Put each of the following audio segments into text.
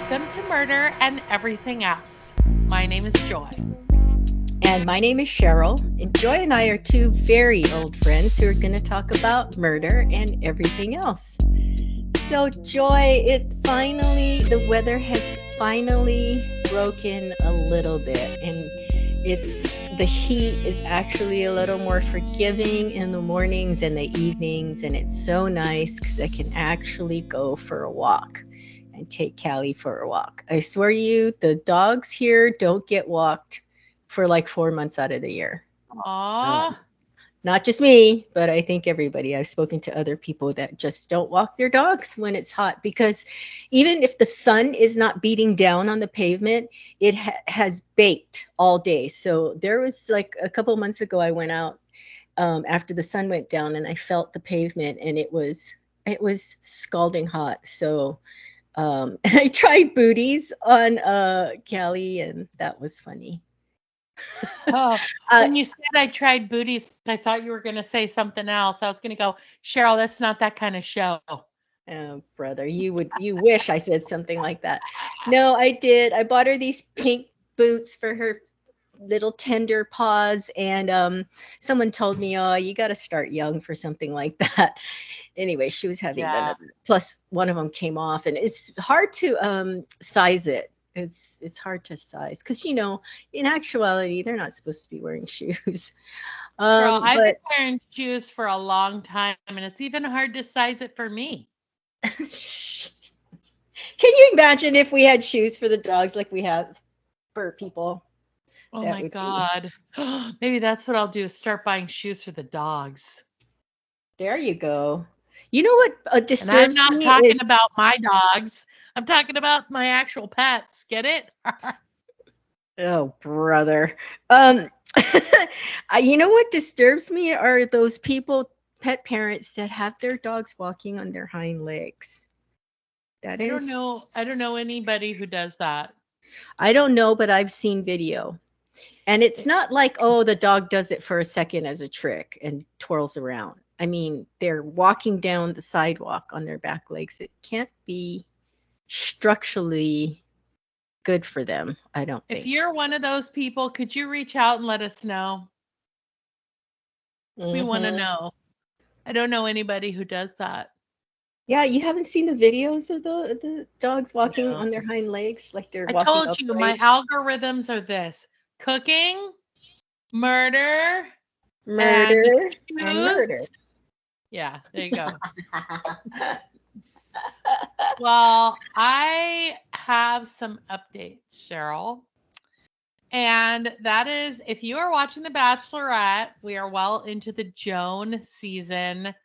Welcome to Murder and Everything Else. My name is Joy. And my name is Cheryl, and Joy and I are two very old friends who are going to talk about murder and everything else. So, Joy, the weather has finally broken a little bit, and the heat is actually a little more forgiving in the mornings and the evenings, and it's so nice because I can actually go for a walk and take Callie for a walk. I swear you, the dogs here don't get walked for like 4 months out of the year. Aww. Not just me, but I think everybody. I've spoken to other people that just don't walk their dogs when it's hot because even if the sun is not beating down on the pavement, it has baked all day. So there was like a couple months ago, I went out after the sun went down and I felt the pavement and it was scalding hot. So I tried booties on Callie and that was funny. Oh, when you said I tried booties, I thought you were going to say something else. I was going to go, Cheryl, that's not that kind of show. Oh, brother, you wish I said something like that. No, I did. I bought her these pink boots for her little tender paws, and someone told me, oh, you got to start young for something like that. Anyway, she was having them. Plus, one of them came off, and it's hard to size it. It's hard to size because in actuality they're not supposed to be wearing shoes. Girl, I've been wearing shoes for a long time, and it's even hard to size it for me. Can you imagine if we had shoes for the dogs like we have for people? Oh my God. Maybe that's what I'll do, start buying shoes for the dogs. There you go. You know what disturbs me? And I'm not talking about my dogs. I'm talking about my actual pets. Get it? Oh, brother. You know what disturbs me are those pet parents that have their dogs walking on their hind legs. I don't know anybody who does that. I don't know, but I've seen video. And it's not like, oh, the dog does it for a second as a trick and twirls around. I mean, they're walking down the sidewalk on their back legs. It can't be structurally good for them, I don't think. If you're one of those people, could you reach out and let us know? We want to know. I don't know anybody who does that. Yeah, you haven't seen the videos of the dogs walking on their hind legs like they're walking upright? I told you, my algorithms are this: cooking, murder, and murder. Yeah, there you go. Well, I have some updates, Cheryl. And that is, if you are watching The Bachelorette, we are well into the Joan season.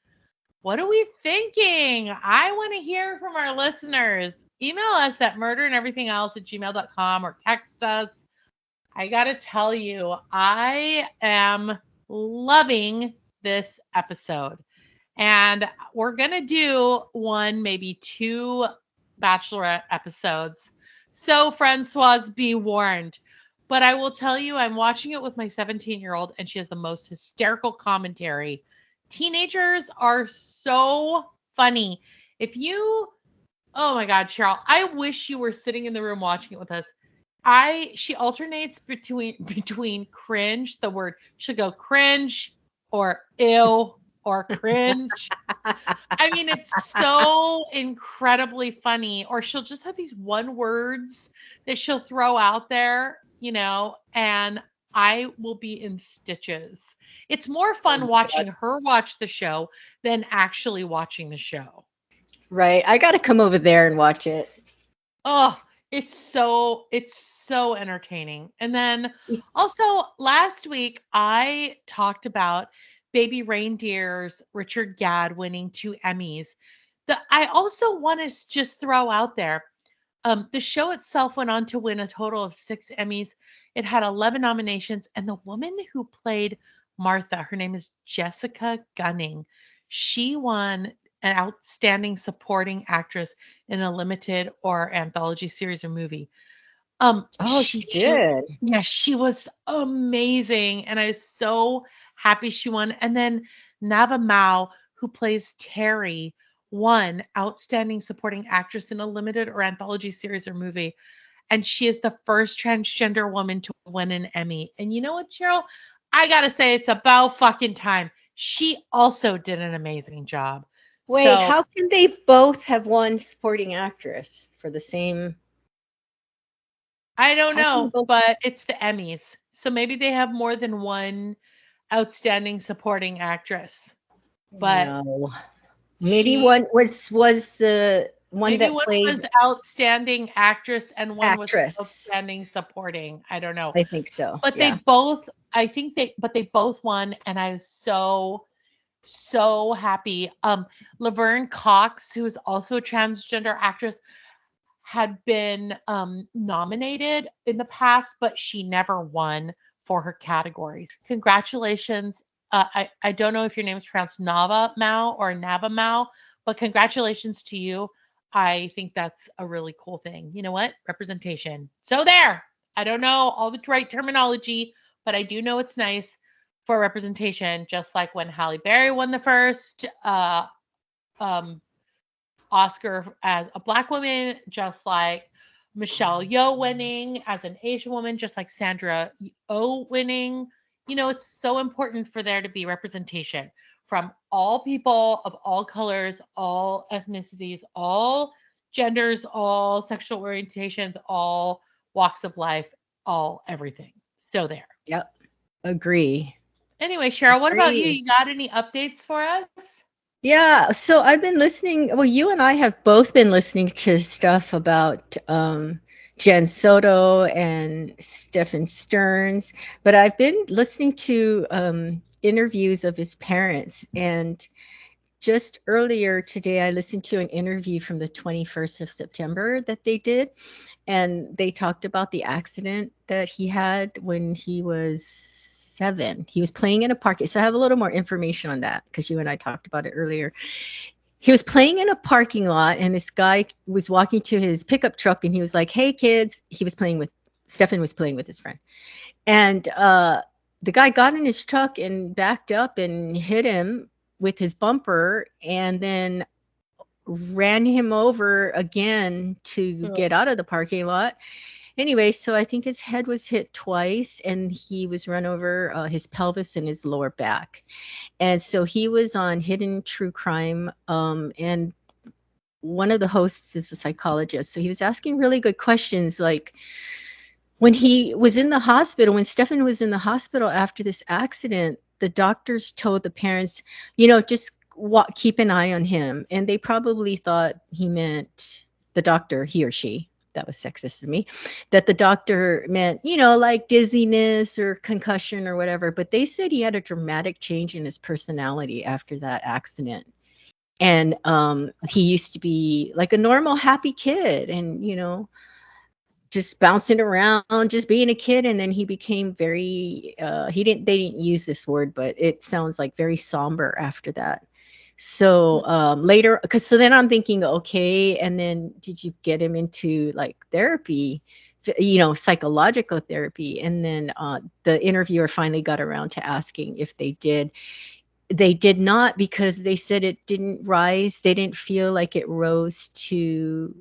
What are we thinking? I want to hear from our listeners. Email us at murderandeverythingelse@gmail.com or text us. I got to tell you, I am loving this episode. And we're going to do one, maybe two Bachelorette episodes. So, Francoise, be warned. But I will tell you, I'm watching it with my 17-year-old, and she has the most hysterical commentary. Teenagers are so funny. Oh my God, Cheryl, I wish you were sitting in the room watching it with us. She alternates between cringe, the word, she'll go cringe or ew or cringe. I mean, it's so incredibly funny. Or she'll just have these one words that she'll throw out there, and I will be in stitches. It's more fun watching her watch the show than actually watching the show. Right. I got to come over there and watch it. Oh, it's so entertaining. And then also last week I talked about Baby Reindeer's Richard Gadd winning 2 Emmys. I also want to just throw out there, the show itself went on to win a total of 6 Emmys. It had 11 nominations, and the woman who played Martha, her name is Jessica Gunning. She won an outstanding supporting actress in a limited or anthology series or movie. She did. Yeah, she was amazing, and I was so happy she won. And then Nava Mao, who plays Terry, won Outstanding Supporting Actress in a Limited or Anthology Series or Movie. And she is the first transgender woman to win an Emmy. And you know what, Cheryl? I got to say, it's about fucking time. She also did an amazing job. Wait, So how can they both have won supporting actress for the same? I don't How can know, both? but it's the Emmys. So maybe they have more than one Outstanding Supporting Actress. But No, maybe she one was the one maybe that one was played Outstanding Actress and one was actress. Outstanding Supporting. I don't know. I think so. But they Yeah. both, I think they both won, and I was so happy. Laverne Cox, who is also a transgender actress, had been nominated in the past, but she never won for her categories. Congratulations. I don't know if your name is pronounced Nava Mao or Nava Mao, but congratulations to you. I think that's a really cool thing. You know what? Representation. So there. I don't know all the right terminology, but I do know it's nice for representation, just like when Halle Berry won the first um, Oscar as a Black woman, just like Michelle Yeoh winning as an Asian woman, just like Sandra Oh winning. You know, it's so important for there to be representation from all people of all colors, all ethnicities, all genders, all sexual orientations, all walks of life, all everything. So there. Yep. Agree. Anyway, Cheryl, what about you? Agree. You got any updates for us? Yeah, so I've been listening. Well, you and I have both been listening to stuff about Jen Soto and Stephen Stearns, but I've been listening to interviews of his parents. And just earlier today, I listened to an interview from the 21st of September that they did, and they talked about the accident that he had when he was 7. He was playing in a park. So I have a little more information on that because you and I talked about it earlier. He was playing in a parking lot, and this guy was walking to his pickup truck, and he was like, "Hey, kids." He was playing with Stefan was playing with his friend, and the guy got in his truck and backed up and hit him with his bumper, and then ran him over again to get out of the parking lot. Anyway, so I think his head was hit twice, and he was run over his pelvis and his lower back. And so he was on Hidden True Crime, and one of the hosts is a psychologist. So he was asking really good questions, like when he was in the hospital, when Stefan was in the hospital after this accident, the doctors told the parents, just keep an eye on him. And they probably thought he meant the doctor, he or she. That was sexist of me, that the doctor meant, like dizziness or concussion or whatever. But they said he had a dramatic change in his personality after that accident. And he used to be like a normal, happy kid and, just bouncing around, just being a kid. And then he became very, they didn't use this word, but it sounds like very somber after that. So later, so then I'm thinking, okay, and then did you get him into like therapy, psychological therapy? And then the interviewer finally got around to asking if they did. They did not, because they said it didn't rise. They didn't feel like it rose to,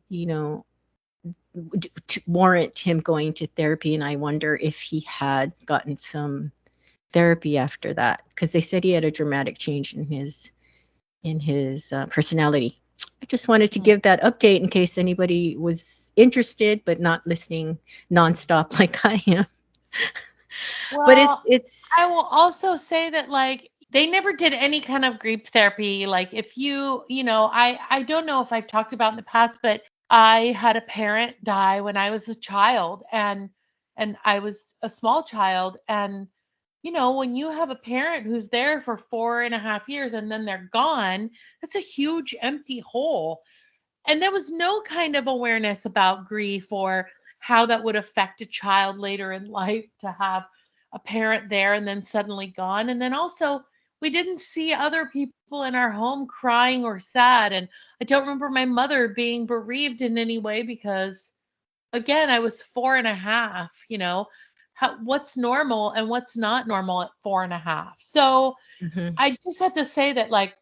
to warrant him going to therapy. And I wonder if he had gotten some therapy after that, because they said he had a dramatic change in his personality. I just wanted to give that update in case anybody was interested, but not listening nonstop like I am. Well, But it's I will also say that like they never did any kind of grief therapy. Like if I don't know if I've talked about in the past, but I had a parent die when I was a child, and I was a small child. And when you have a parent who's there for 4.5 years and then they're gone, that's a huge empty hole. And there was no kind of awareness about grief or how that would affect a child later in life to have a parent there and then suddenly gone. And then also, we didn't see other people in our home crying or sad. And I don't remember my mother being bereaved in any way because, again, I was 4.5, what's normal and what's not normal at 4.5. So Mhm. I just have to say that, like,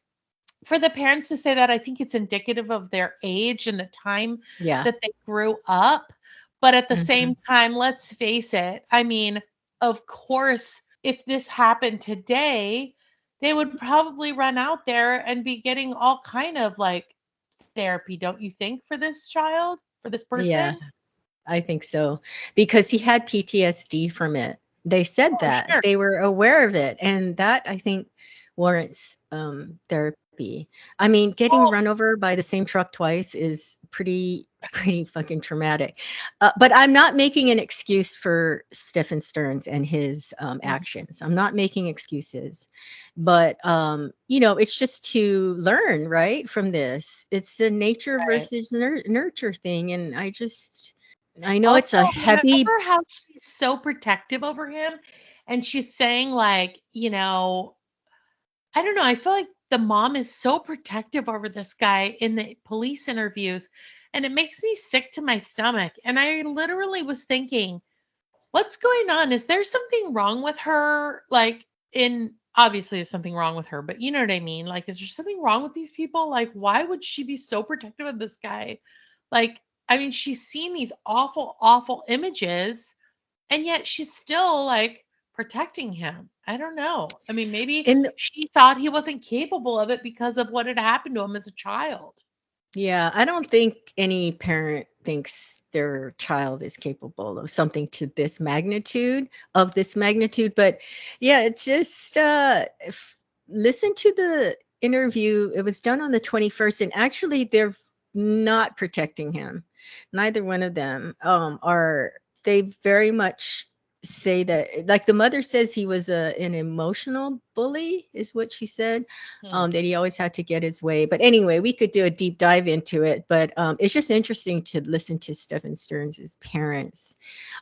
for the parents to say that, I think it's indicative of their age and the time Yeah. that they grew up. But at the Hmm. same time, let's face it. I mean, of course, if this happened today, they would probably run out there and be getting all kind of like therapy, don't you think, for this child, for this Yeah, person? I think so. Because he had PTSD from it. They said Oh, that. sure. They were aware of it. And that, I think, warrants therapy. I mean, getting Well, run over by the same truck twice is pretty fucking traumatic. But I'm not making an excuse for Stephen Stearns and his mm, actions. I'm not making excuses. But it's just to learn, right, from this. It's a nature right. versus nurture thing. And I know it's Also, a heavy. remember how she's so protective over him? And she's saying, like, I don't know. I feel like the mom is so protective over this guy in the police interviews, and it makes me sick to my stomach. And I literally was thinking, what's going on? Is there something wrong with her? Like, in obviously, there's something wrong with her, but you know what I mean? Like, is there something wrong with these people? Like, why would she be so protective of this guy? Like, I mean, she's seen these awful, awful images, and yet she's still like protecting him. I don't know. I mean, maybe In she thought he wasn't capable of it because of what had happened to him as a child. Yeah, I don't think any parent thinks their child is capable of something to this magnitude. But yeah, it just listen to the interview. It was done on the 21st, and actually they're not protecting him. Neither one of them are. They very much say that, like the mother says, he was an emotional bully, is what she said, Hmm. that he always had to get his way. But anyway, we could do a deep dive into it. But it's just interesting to listen to Stephen Stearns' parents.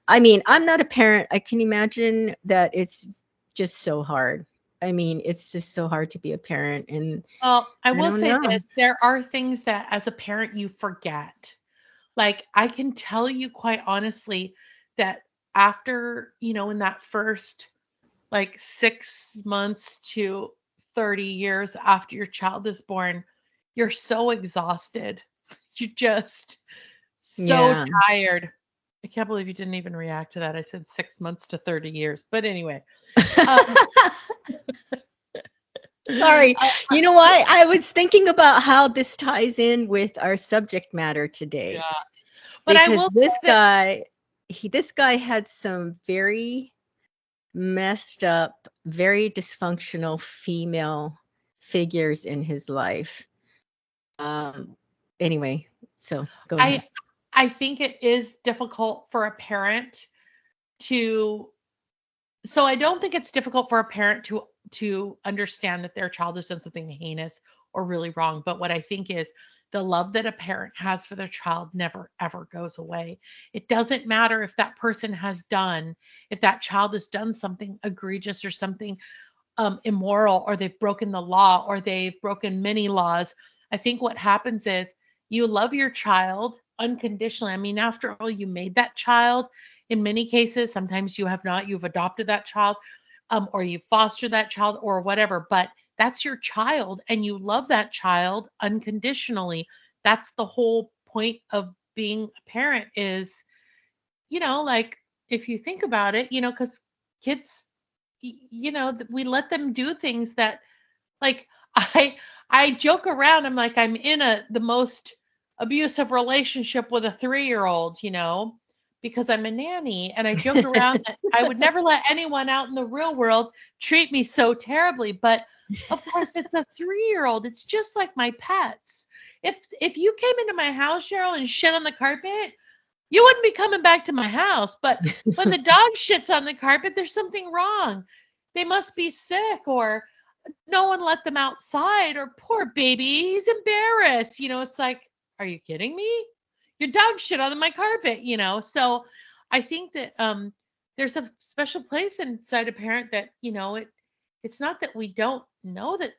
I mean, I'm not a parent. I can imagine that it's just so hard. I mean, it's just so hard to be a parent. And Well, I I will don't say know. this, there are things that as a parent you forget. Like, I can tell you quite honestly that after, in that first like 6 months to 30 years after your child is born, you're so exhausted. You just so Yeah. tired. I can't believe you didn't even react to that. I said 6 months to 30 years. But anyway, um, Sorry. uh, You know what? I was thinking about how this ties in with our subject matter yeah. today, But I because will say that, this guy had some very messed up, very dysfunctional female figures in his life. Um, anyway, so go I ahead. I think it is difficult for a parent to so I don't think it's difficult for a parent to understand that their child has done something heinous or really wrong. But what I think is the love that a parent has for their child never ever goes away. It doesn't matter if that child has done something egregious or something immoral, or they've broken the law, or they've broken many laws. I think what happens is you love your child unconditionally. I mean, after all, you made that child. In many cases, sometimes you have not, you've adopted that child, or you foster that child or whatever, but that's your child and you love that child unconditionally. That's the whole point of being a parent is, like, if you think about it, because kids, we let them do things that, like, I joke around. I'm like, I'm in the most abusive relationship with a 3-year-old, because I'm a nanny, and I joke around that I would never let anyone out in the real world treat me so terribly. But of course, it's a 3-year-old. It's just like my pets. If you came into my house, Cheryl, and shit on the carpet, you wouldn't be coming back to my house. But when the dog shits on the carpet, there's something wrong. They must be sick, or no one let them outside, or poor baby, he's embarrassed. It's like, are you kidding me? Your dog shit on my carpet. So I think that there's a special place inside a parent that, it's not that we don't know that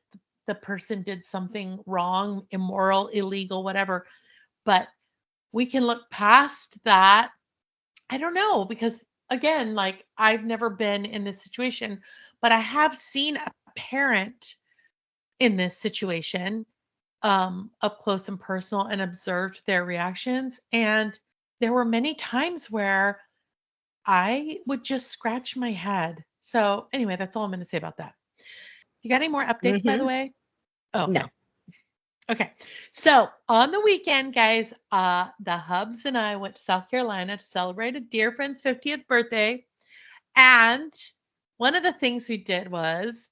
the person did something wrong, immoral, illegal, whatever, but we can look past that. I don't know, because again, like, I've never been in this situation, but I have seen a parent in this situation, up close and personal, and observed their reactions. And there were many times where I would just scratch my head. So, anyway, that's all I'm going to say about that. You got any more updates, by the Mm-hmm. way? Oh, No. okay. Okay. So, on the weekend, guys, the Hubs and I went to South Carolina to celebrate a dear friend's 50th birthday. And one of the things we did was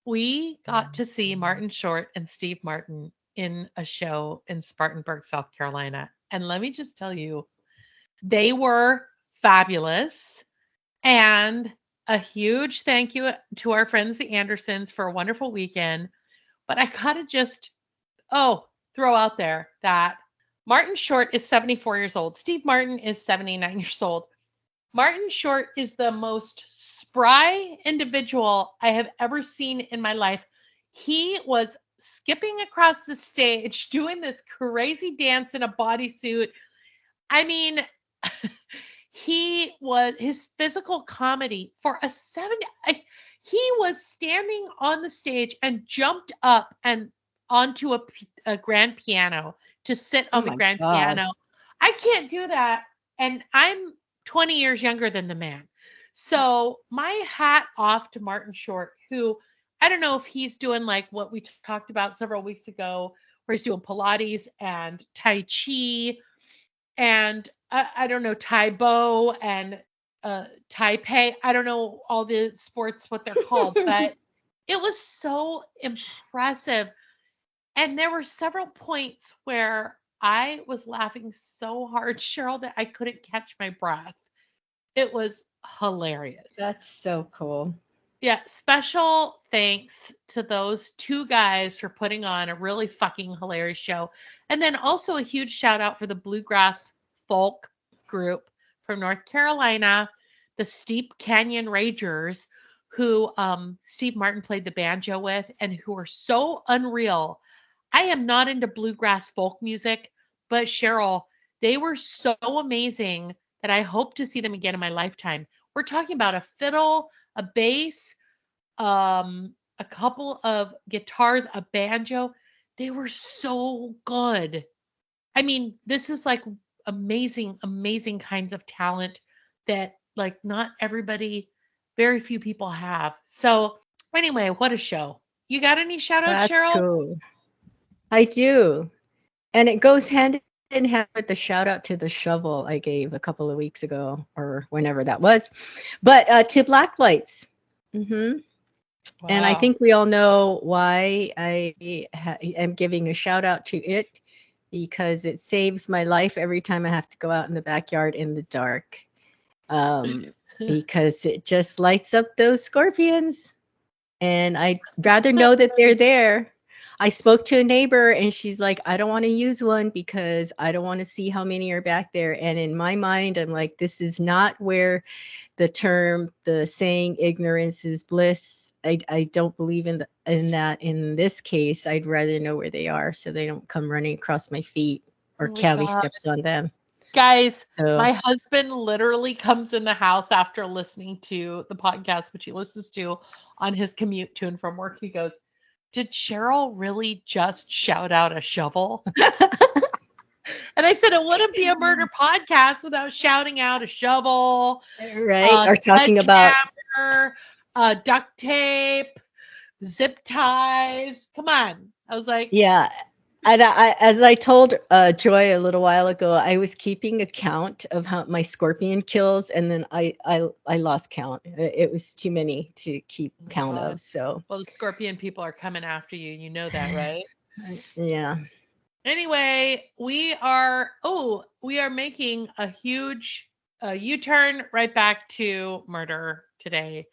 we got to see Martin Short and Steve Martin in a show in Spartanburg, South Carolina. And let me just tell you, they were fabulous. And a huge thank you to our friends, the Andersons, for a wonderful weekend. But I got to just, throw out there that Martin Short is 74 years old. Steve Martin is 79 years old. Martin Short is the most spry individual I have ever seen in my life. He was skipping across the stage, doing this crazy dance in a bodysuit. I mean, his physical comedy for a 70. He was standing on the stage and jumped up and onto a grand piano to sit Oh on the my grand God. piano. I can't do that. And I'm 20 years younger than the man. So my hat off to Martin Short, who I don't know if he's doing like what we talked about several weeks ago, where he's doing Pilates and Tai Chi and I don't know, Taibo and Taipei. I don't know all the sports, what they're called, but it was so impressive. And there were several points where I was laughing so hard, Cheryl, that I couldn't catch my breath. It was hilarious. That's so cool. Yeah, special thanks to those two guys for putting on a really fucking hilarious show. And then also a huge shout out for the bluegrass folk group from North Carolina, the Steep Canyon Ragers, who Steve Martin played the banjo with and who are so unreal. I am not into bluegrass folk music, but Cheryl, they were so amazing that I hope to see them again in my lifetime. We're talking about a fiddle, a bass, a couple of guitars, a banjo. They were so good. I mean, this is like amazing, amazing kinds of talent that like not everybody, very few people have. So anyway, what a show. You got any shout outs, That's Cheryl? cool. I do. And it goes hand in hand with the shout out to the shovel I gave a couple of weeks ago or whenever that was. But to black lights. Hmm. And I Wow. think we all know why I am giving a shout out to it because it saves my life every time I have to go out in the backyard in the dark. Because it just lights up those scorpions. And I'd rather know that they're there. I spoke to a neighbor and she's like, I don't want to use one because I don't want to see how many are back there. And in my mind, I'm like, this is not where the saying ignorance is bliss. I don't believe in that in this case. I'd rather know where they are so they don't come running across my feet or Oh my Callie God. steps on them. Guys, So my husband literally comes in the house after listening to the podcast, which he listens to on his commute to and from work. He goes, did Cheryl really just shout out a shovel? And I said, it wouldn't be a murder podcast without shouting out a shovel, right, or talking about sledgehammer, duct tape, zip ties. Come on. I was like, yeah. And as I told Joy a little while ago, I was keeping a count of how my scorpion kills, and then I lost count. It was too many to keep oh my count God. of. So Well, the scorpion people are coming after you. You know that, right? yeah, Anyway, we are making a huge U-turn right back to murder today.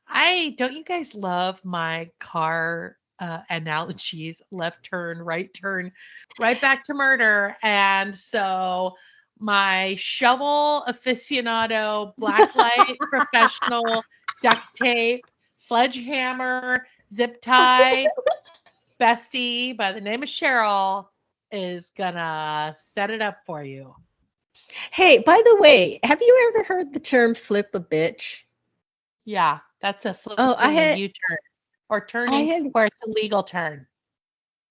Don't you guys love my car analogies? Left turn, right back to murder. And so my shovel aficionado, blacklight professional, duct tape, sledgehammer, zip tie, bestie by the name of Cheryl is gonna set it up for you. Hey, by the way, have you ever heard the term flip a bitch? Yeah, that's a Oh, I flipping a had U-turn or I turning had where it's a legal turn.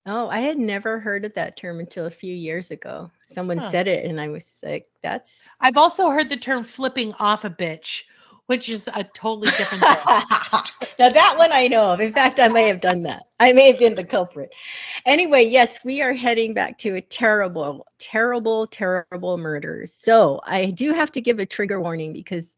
I had never heard of that term until a few years ago. Someone Huh. said it, and I was like, "That's." I've also heard the term flipping off a bitch, which is a totally different thing. Now that one I know of. In fact, I may have done that. I may have been the culprit. Anyway, yes, we are heading back to a terrible, terrible, terrible murder. So I do have to give a trigger warning because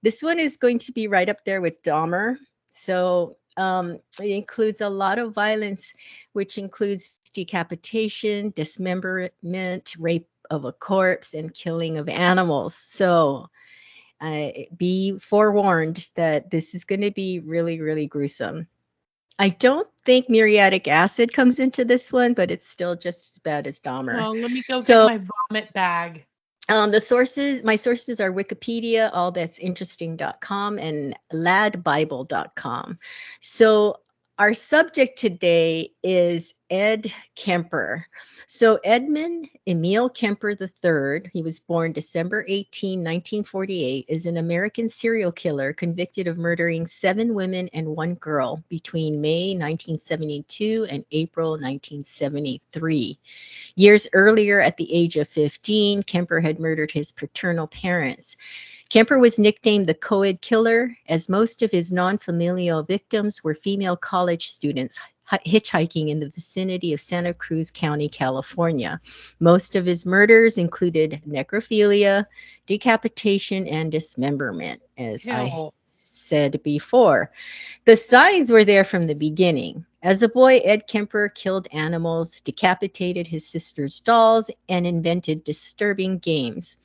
this one is going to be right up there with Dahmer. So it includes a lot of violence, which includes decapitation, dismemberment, rape of a corpse, and killing of animals. So be forewarned that this is going to be really, really gruesome. I don't think muriatic acid comes into this one, but it's still just as bad as Dahmer. Well, let me go get So my vomit bag. my sources are Wikipedia, allthat'sinteresting.com, and ladbible.com. So our subject today is Ed Kemper. So Edmund Emil Kemper III, he was born December 18, 1948, is an American serial killer convicted of murdering 7 women and 1 girl between May 1972 and April 1973. Years earlier, at the age of 15, Kemper had murdered his paternal parents. Kemper was nicknamed the Co-ed Killer, as most of his non-familial victims were female college students hitchhiking in the vicinity of Santa Cruz County, California. Most of his murders included necrophilia, decapitation, and dismemberment, as I Ew. said before. The signs were there from the beginning. As a boy, Ed Kemper killed animals, decapitated his sister's dolls, and invented disturbing games.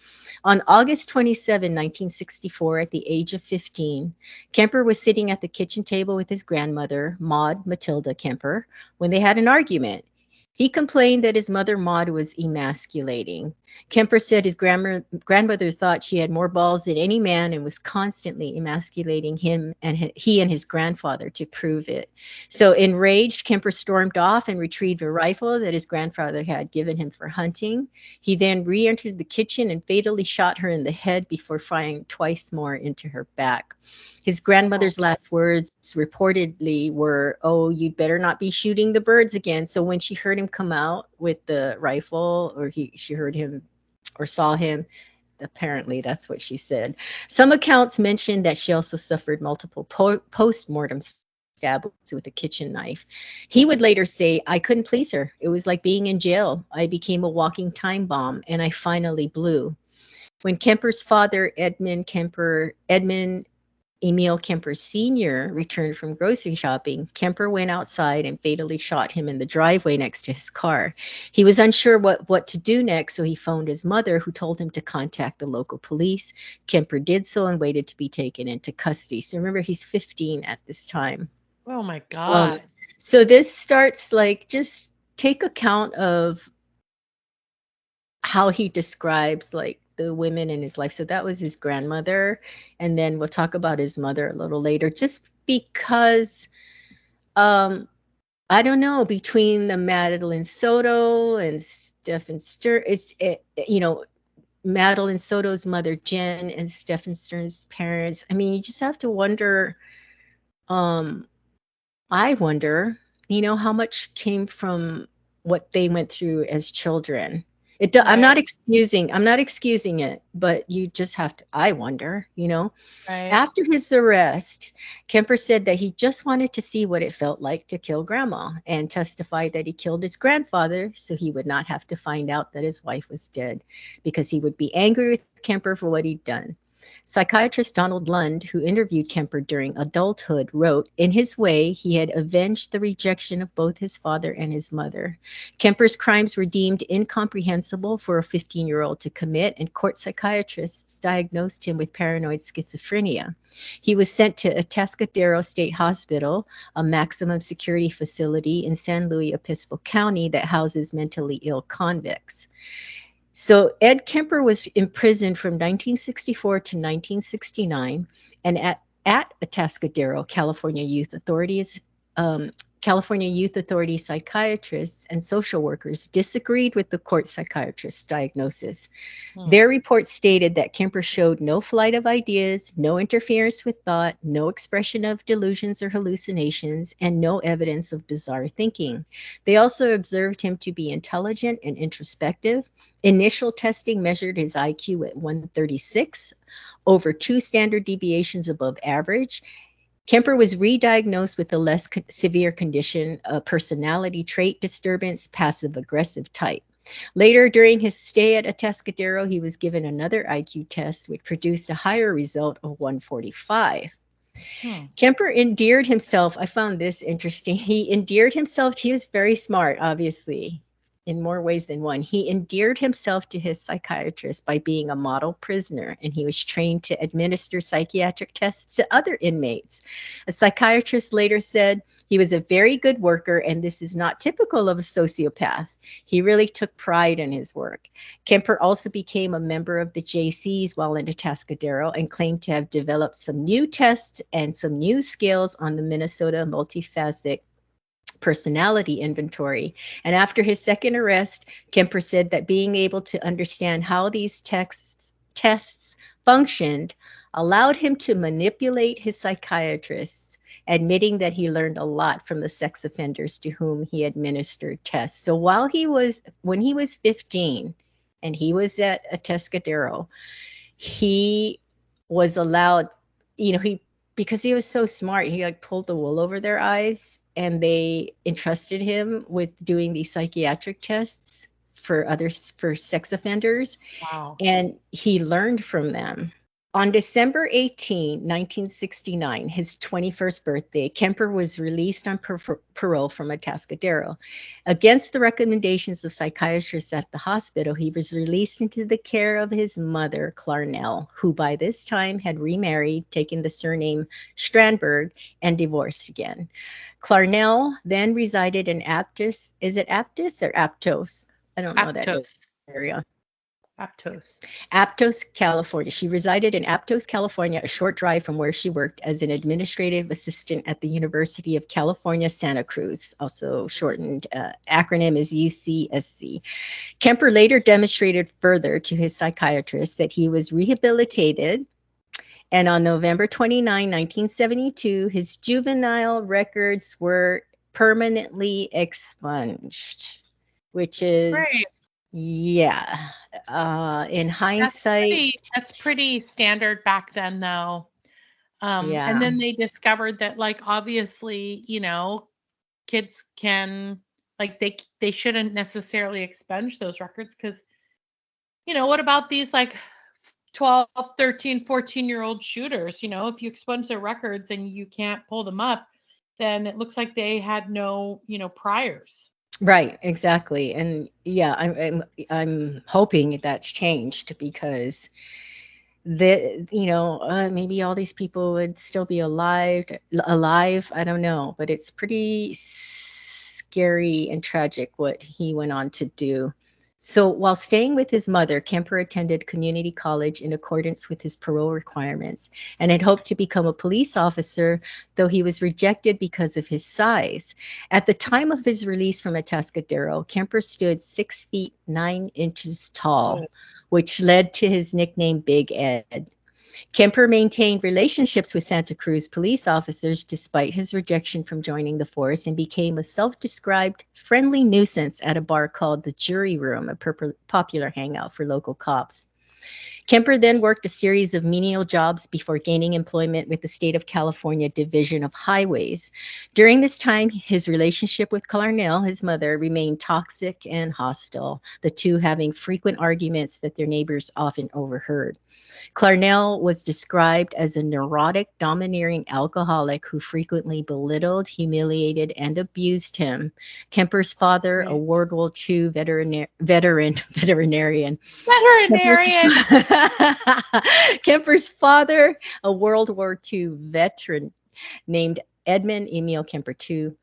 On August 27, 1964, at the age of 15, Kemper was sitting at the kitchen table with his grandmother, Maud Matilda Kemper, when they had an argument. He complained that his mother, Maud, was emasculating. Kemper said his grandmother thought she had more balls than any man and was constantly emasculating him, and he and his grandfather to prove it. So enraged, Kemper stormed off and retrieved a rifle that his grandfather had given him for hunting. He then re-entered the kitchen and fatally shot her in the head before firing twice more into her back. His grandmother's last words reportedly were, "Oh, you'd better not be shooting the birds again." So when she heard him come out with the rifle, or she heard him or saw him, apparently that's what she said. Some accounts mention that she also suffered multiple post-mortem stabs with a kitchen knife. He would later say, "I couldn't please her. It was like being in jail. I became a walking time bomb, and I finally blew." When Kemper's father, Edmund Emil Kemper Sr. returned from grocery shopping, Kemper went outside and fatally shot him in the driveway next to his car. He was unsure what to do next, so he phoned his mother, who told him to contact the local police. Kemper did so and waited to be taken into custody. So remember, he's 15 at this time. Oh my Um, God. so this starts like, just take account of how he describes like the women in his life. So that was his grandmother, and then we'll talk about his mother a little later, just because I don't know, between the Madeline Soto and Stephen Stern, Madeline Soto's mother Jen and Stephen Stern's parents. I mean, you just have to wonder. um I wonder, how much came from what they went through as children. I'm not Right. excusing it, but you just have to, I wonder. Right. After his arrest, Kemper said that he just wanted to see what it felt like to kill grandma, and testified that he killed his grandfather so he would not have to find out that his wife was dead, because he would be angry with Kemper for what he'd done. Psychiatrist Donald Lund, who interviewed Kemper during adulthood, wrote, "In his way, he had avenged the rejection of both his father and his mother. Kemper's crimes were deemed incomprehensible for a 15-year-old to commit, and court psychiatrists diagnosed him with paranoid schizophrenia. He was sent to Atascadero State Hospital, a maximum security facility in San Luis Obispo County that houses mentally ill convicts." So Ed Kemper was imprisoned from 1964 to 1969, and at Atascadero, California Youth Authorities, California Youth Authority psychiatrists and social workers disagreed with the court psychiatrist's diagnosis. Hmm. Their report stated that Kemper showed no flight of ideas, no interference with thought, no expression of delusions or hallucinations, and no evidence of bizarre thinking. They also observed him to be intelligent and introspective. Initial testing measured his IQ at 136, over 2 standard deviations above average. Kemper was re-diagnosed with a less severe condition, a personality trait disturbance, passive aggressive type. Later, during his stay at Atascadero, he was given another IQ test, which produced a higher result of 145. Hmm. Kemper endeared himself. I found this interesting. He endeared himself. He was very smart, obviously, in more ways than one. He endeared himself to his psychiatrist by being a model prisoner, and he was trained to administer psychiatric tests to other inmates. A psychiatrist later said he was a very good worker, and this is not typical of a sociopath. He really took pride in his work. Kemper also became a member of the JCs while in Atascadero and claimed to have developed some new tests and some new skills on the Minnesota multifaceted personality inventory. And after his second arrest, Kemper said that being able to understand how these tests functioned allowed him to manipulate his psychiatrists, admitting that he learned a lot from the sex offenders to whom he administered tests. So when he was 15 and he was at Atascadero, he was allowed, because he was so smart, he like pulled the wool over their eyes, and they entrusted him with doing these psychiatric tests for sex offenders. Wow. And he learned from them. On December 18, 1969, his 21st birthday, Kemper was released on parole from Atascadero. Against the recommendations of psychiatrists at the hospital, he was released into the care of his mother, Clarnell, who by this time had remarried, taken the surname Strandberg, and divorced again. Clarnell then resided in Aptos. Is it Aptos or Aptos? I don't know that area. Aptos, California. She resided in Aptos, California, a short drive from where she worked as an administrative assistant at the University of California, Santa Cruz, also shortened. Acronym is UCSC. Kemper later demonstrated further to his psychiatrist that he was rehabilitated, and on November 29, 1972, his juvenile records were permanently expunged, which is... Right. Yeah. In hindsight, that's pretty standard back then, though. yeah. And then they discovered that, like, obviously, kids can, like, they shouldn't necessarily expunge those records because, what about these like 12, 13, 14-year-old shooters? If you expunge their records and you can't pull them up, then it looks like they had no, priors. Right, exactly. And yeah, I'm hoping that's changed because maybe all these people would still be alive. I don't know, but it's pretty scary and tragic what he went on to do. So while staying with his mother, Kemper attended community college in accordance with his parole requirements and had hoped to become a police officer, though he was rejected because of his size. At the time of his release from Atascadero, Kemper stood 6 feet 9 inches tall, which led to his nickname Big Ed. Kemper maintained relationships with Santa Cruz police officers despite his rejection from joining the force and became a self-described friendly nuisance at a bar called the Jury Room, a popular hangout for local cops. Kemper then worked a series of menial jobs before gaining employment with the state of California Division of Highways. During this time, his relationship with Clarnell, his mother, remained toxic and hostile, the two having frequent arguments that their neighbors often overheard. Clarnell was described as a neurotic, domineering alcoholic who frequently belittled, humiliated, and abused him. Kemper's father, a World War II veterinarian. Kemper's father, a World War II veteran named Edmund Emil Kemper II,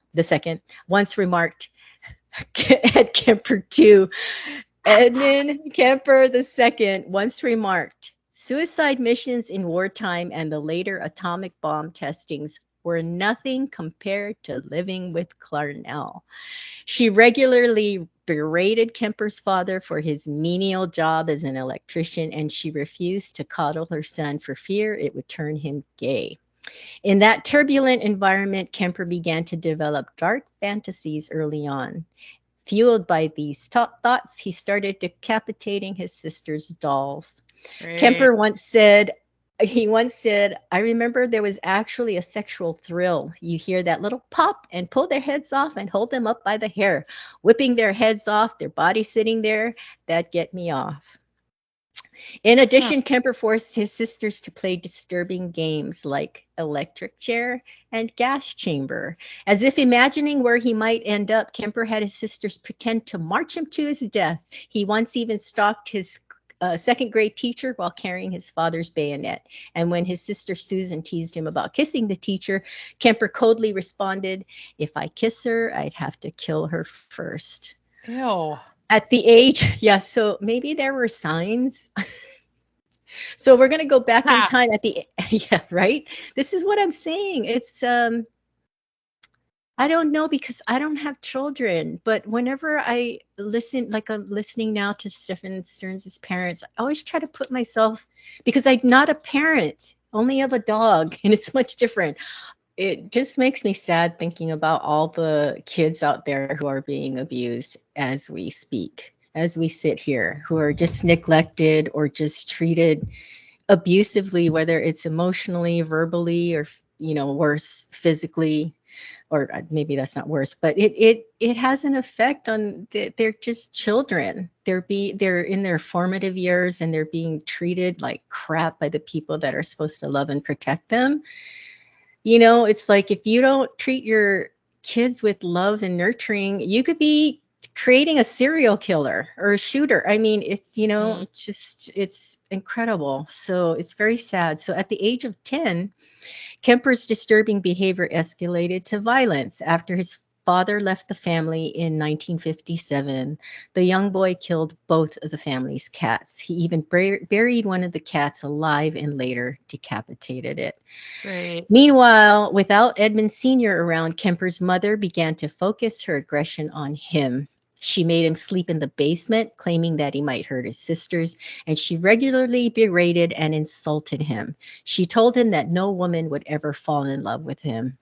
once remarked, Ed Kemper II, Edmund Kemper II once remarked, suicide missions in wartime and the later atomic bomb testings were nothing compared to living with Clarnell. She regularly berated Kemper's father for his menial job as an electrician, and she refused to coddle her son for fear it would turn him gay. In that turbulent environment, Kemper began to develop dark fantasies early on. Fueled by these thoughts, he started decapitating his sister's dolls. Great. Kemper once said, I remember there was actually a sexual thrill. You hear that little pop and pull their heads off and hold them up by the hair, whipping their heads off, their body sitting there. That get me off. In Huh. addition, Kemper forced his sisters to play disturbing games like electric chair and gas chamber. As if imagining where he might end up, Kemper had his sisters pretend to march him to his death. He once even stalked his second grade teacher while carrying his father's bayonet. And when his sister Susan teased him about kissing the teacher, Kemper coldly responded, if I kiss her, I'd have to kill her first. Ew. At the age, yeah, so maybe there were signs. So we're going to go back in Ha. time at the, yeah, right? This is what I'm saying. It's, I don't know because I don't have children, but whenever I listen, like I'm listening now to Stephen Stearns' parents, I always try to put myself, because I'm not a parent, only of a dog, and it's much different. It just makes me sad thinking about all the kids out there who are being abused as we speak, as we sit here, who are just neglected or just treated abusively, whether it's emotionally, verbally, or worse, physically, or maybe that's not worse, but it has an effect on they're just children. They're in their formative years and they're being treated like crap by the people that are supposed to love and protect them. It's like if you don't treat your kids with love and nurturing, you could be creating a serial killer or a shooter. I mean, Mm. it's incredible. So it's very sad. So at the age of 10, Kemper's disturbing behavior escalated to violence. After his father left the family in 1957, the young boy killed both of the family's cats. He even buried one of the cats alive and later decapitated it. Great. Meanwhile, without Edmund Sr. around, Kemper's mother began to focus her aggression on him. She made him sleep in the basement, claiming that he might hurt his sisters, and she regularly berated and insulted him. She told him that no woman would ever fall in love with him.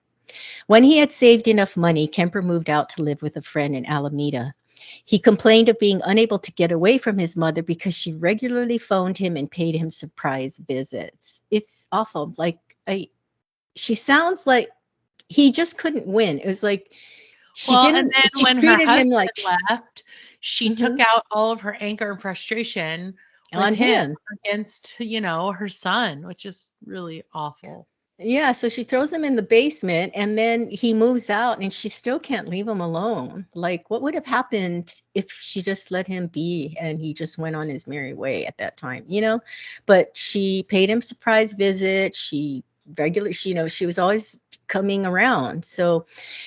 When he had saved enough money, Kemper moved out to live with a friend in Alameda. He complained of being unable to get away from his mother because she regularly phoned him and paid him surprise visits. It's awful. She sounds like he just couldn't win. It was like Well, and then she when her treated him husband like left, she took Mhm. out all of her anger and frustration with On him him. against, her son, which is really awful. Yeah, so she throws him in the basement and then he moves out and she still can't leave him alone. Like, what would have happened if she just let him be and he just went on his merry way at that time? But she paid him surprise visit. She was always coming around. So,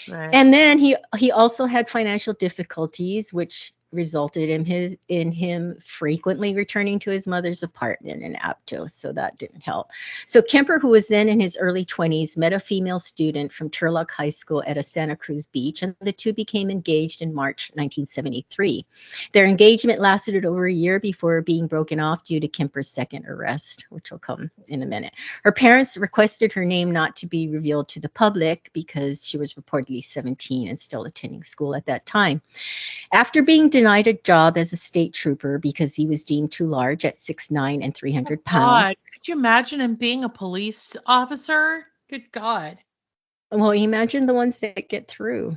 Right. and then he also had financial difficulties, which resulted in him frequently returning to his mother's apartment in Aptos, so that didn't help. So Kemper, who was then in his early 20s, met a female student from Turlock High School at a Santa Cruz beach, and the two became engaged in March 1973. Their engagement lasted over a year before being broken off due to Kemper's second arrest, which will come in a minute. Her parents requested her name not to be revealed to the public because she was reportedly 17 and still attending school at that time. After being denied a job as a state trooper because he was deemed too large at 6'9" and 300 pounds. God, could you imagine him being a police officer? Good God. Well, imagine the ones that get through.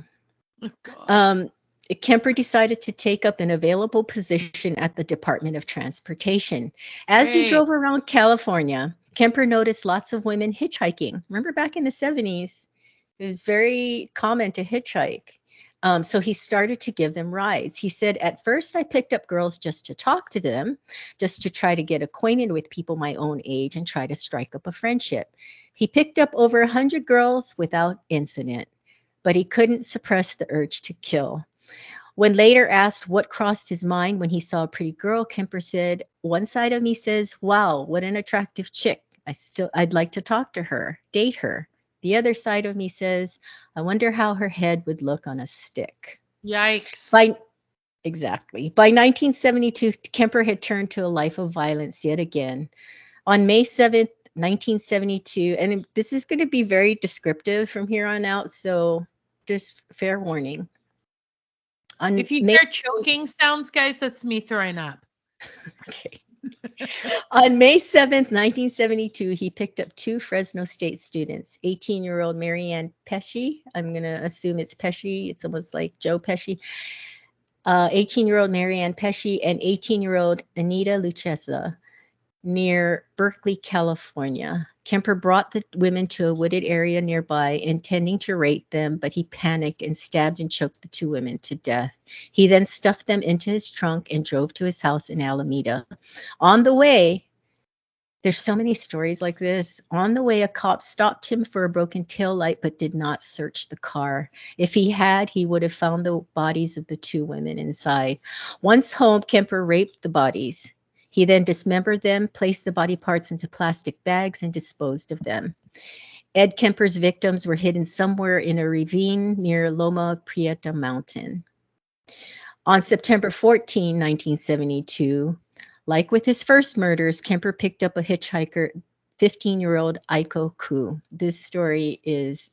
Oh, God. Um, Kemper decided to take up an available position at the Department of Transportation. As he Great. drove around California, Kemper noticed lots of women hitchhiking. Remember back in the 70s, it was very common to hitchhike. So he started to give them rides. He said, at first, I picked up girls just to talk to them, just to try to get acquainted with people my own age and try to strike up a friendship. He picked up over 100 girls without incident, but he couldn't suppress the urge to kill. When later asked what crossed his mind when he saw a pretty girl, Kemper said, one side of me says, wow, what an attractive chick. I'd like to talk to her, date her. The other side of me says, I wonder how her head would look on a stick. Yikes. By Exactly. By 1972, Kemper had turned to a life of violence yet again. On May 7th, 1972, and this is going to be very descriptive from here on out, so just fair warning. On If you May hear choking sounds, guys, that's me throwing up. Okay. On May 7th, 1972, he picked up two Fresno State students, 18-year-old Marianne Pesci. I'm going to assume it's Pesci. It's almost like Joe Pesci. 18-year-old Marianne Pesci and 18-year-old Anita Lucchesa near Berkeley, California. Kemper brought the women to a wooded area nearby, intending to rape them, but he panicked and stabbed and choked the two women to death. He then stuffed them into his trunk and drove to his house in Alameda. On the way, there's so many stories like this. On the way, a cop stopped him for a broken taillight but did not search the car. If he had, he would have found the bodies of the two women inside. Once home, Kemper raped the bodies. He then dismembered them, placed the body parts into plastic bags, and disposed of them. Ed Kemper's victims were hidden somewhere in a ravine near Loma Prieta Mountain. On September 14, 1972, like with his first murders, Kemper picked up a hitchhiker, 15-year-old Aiko Ku. This story is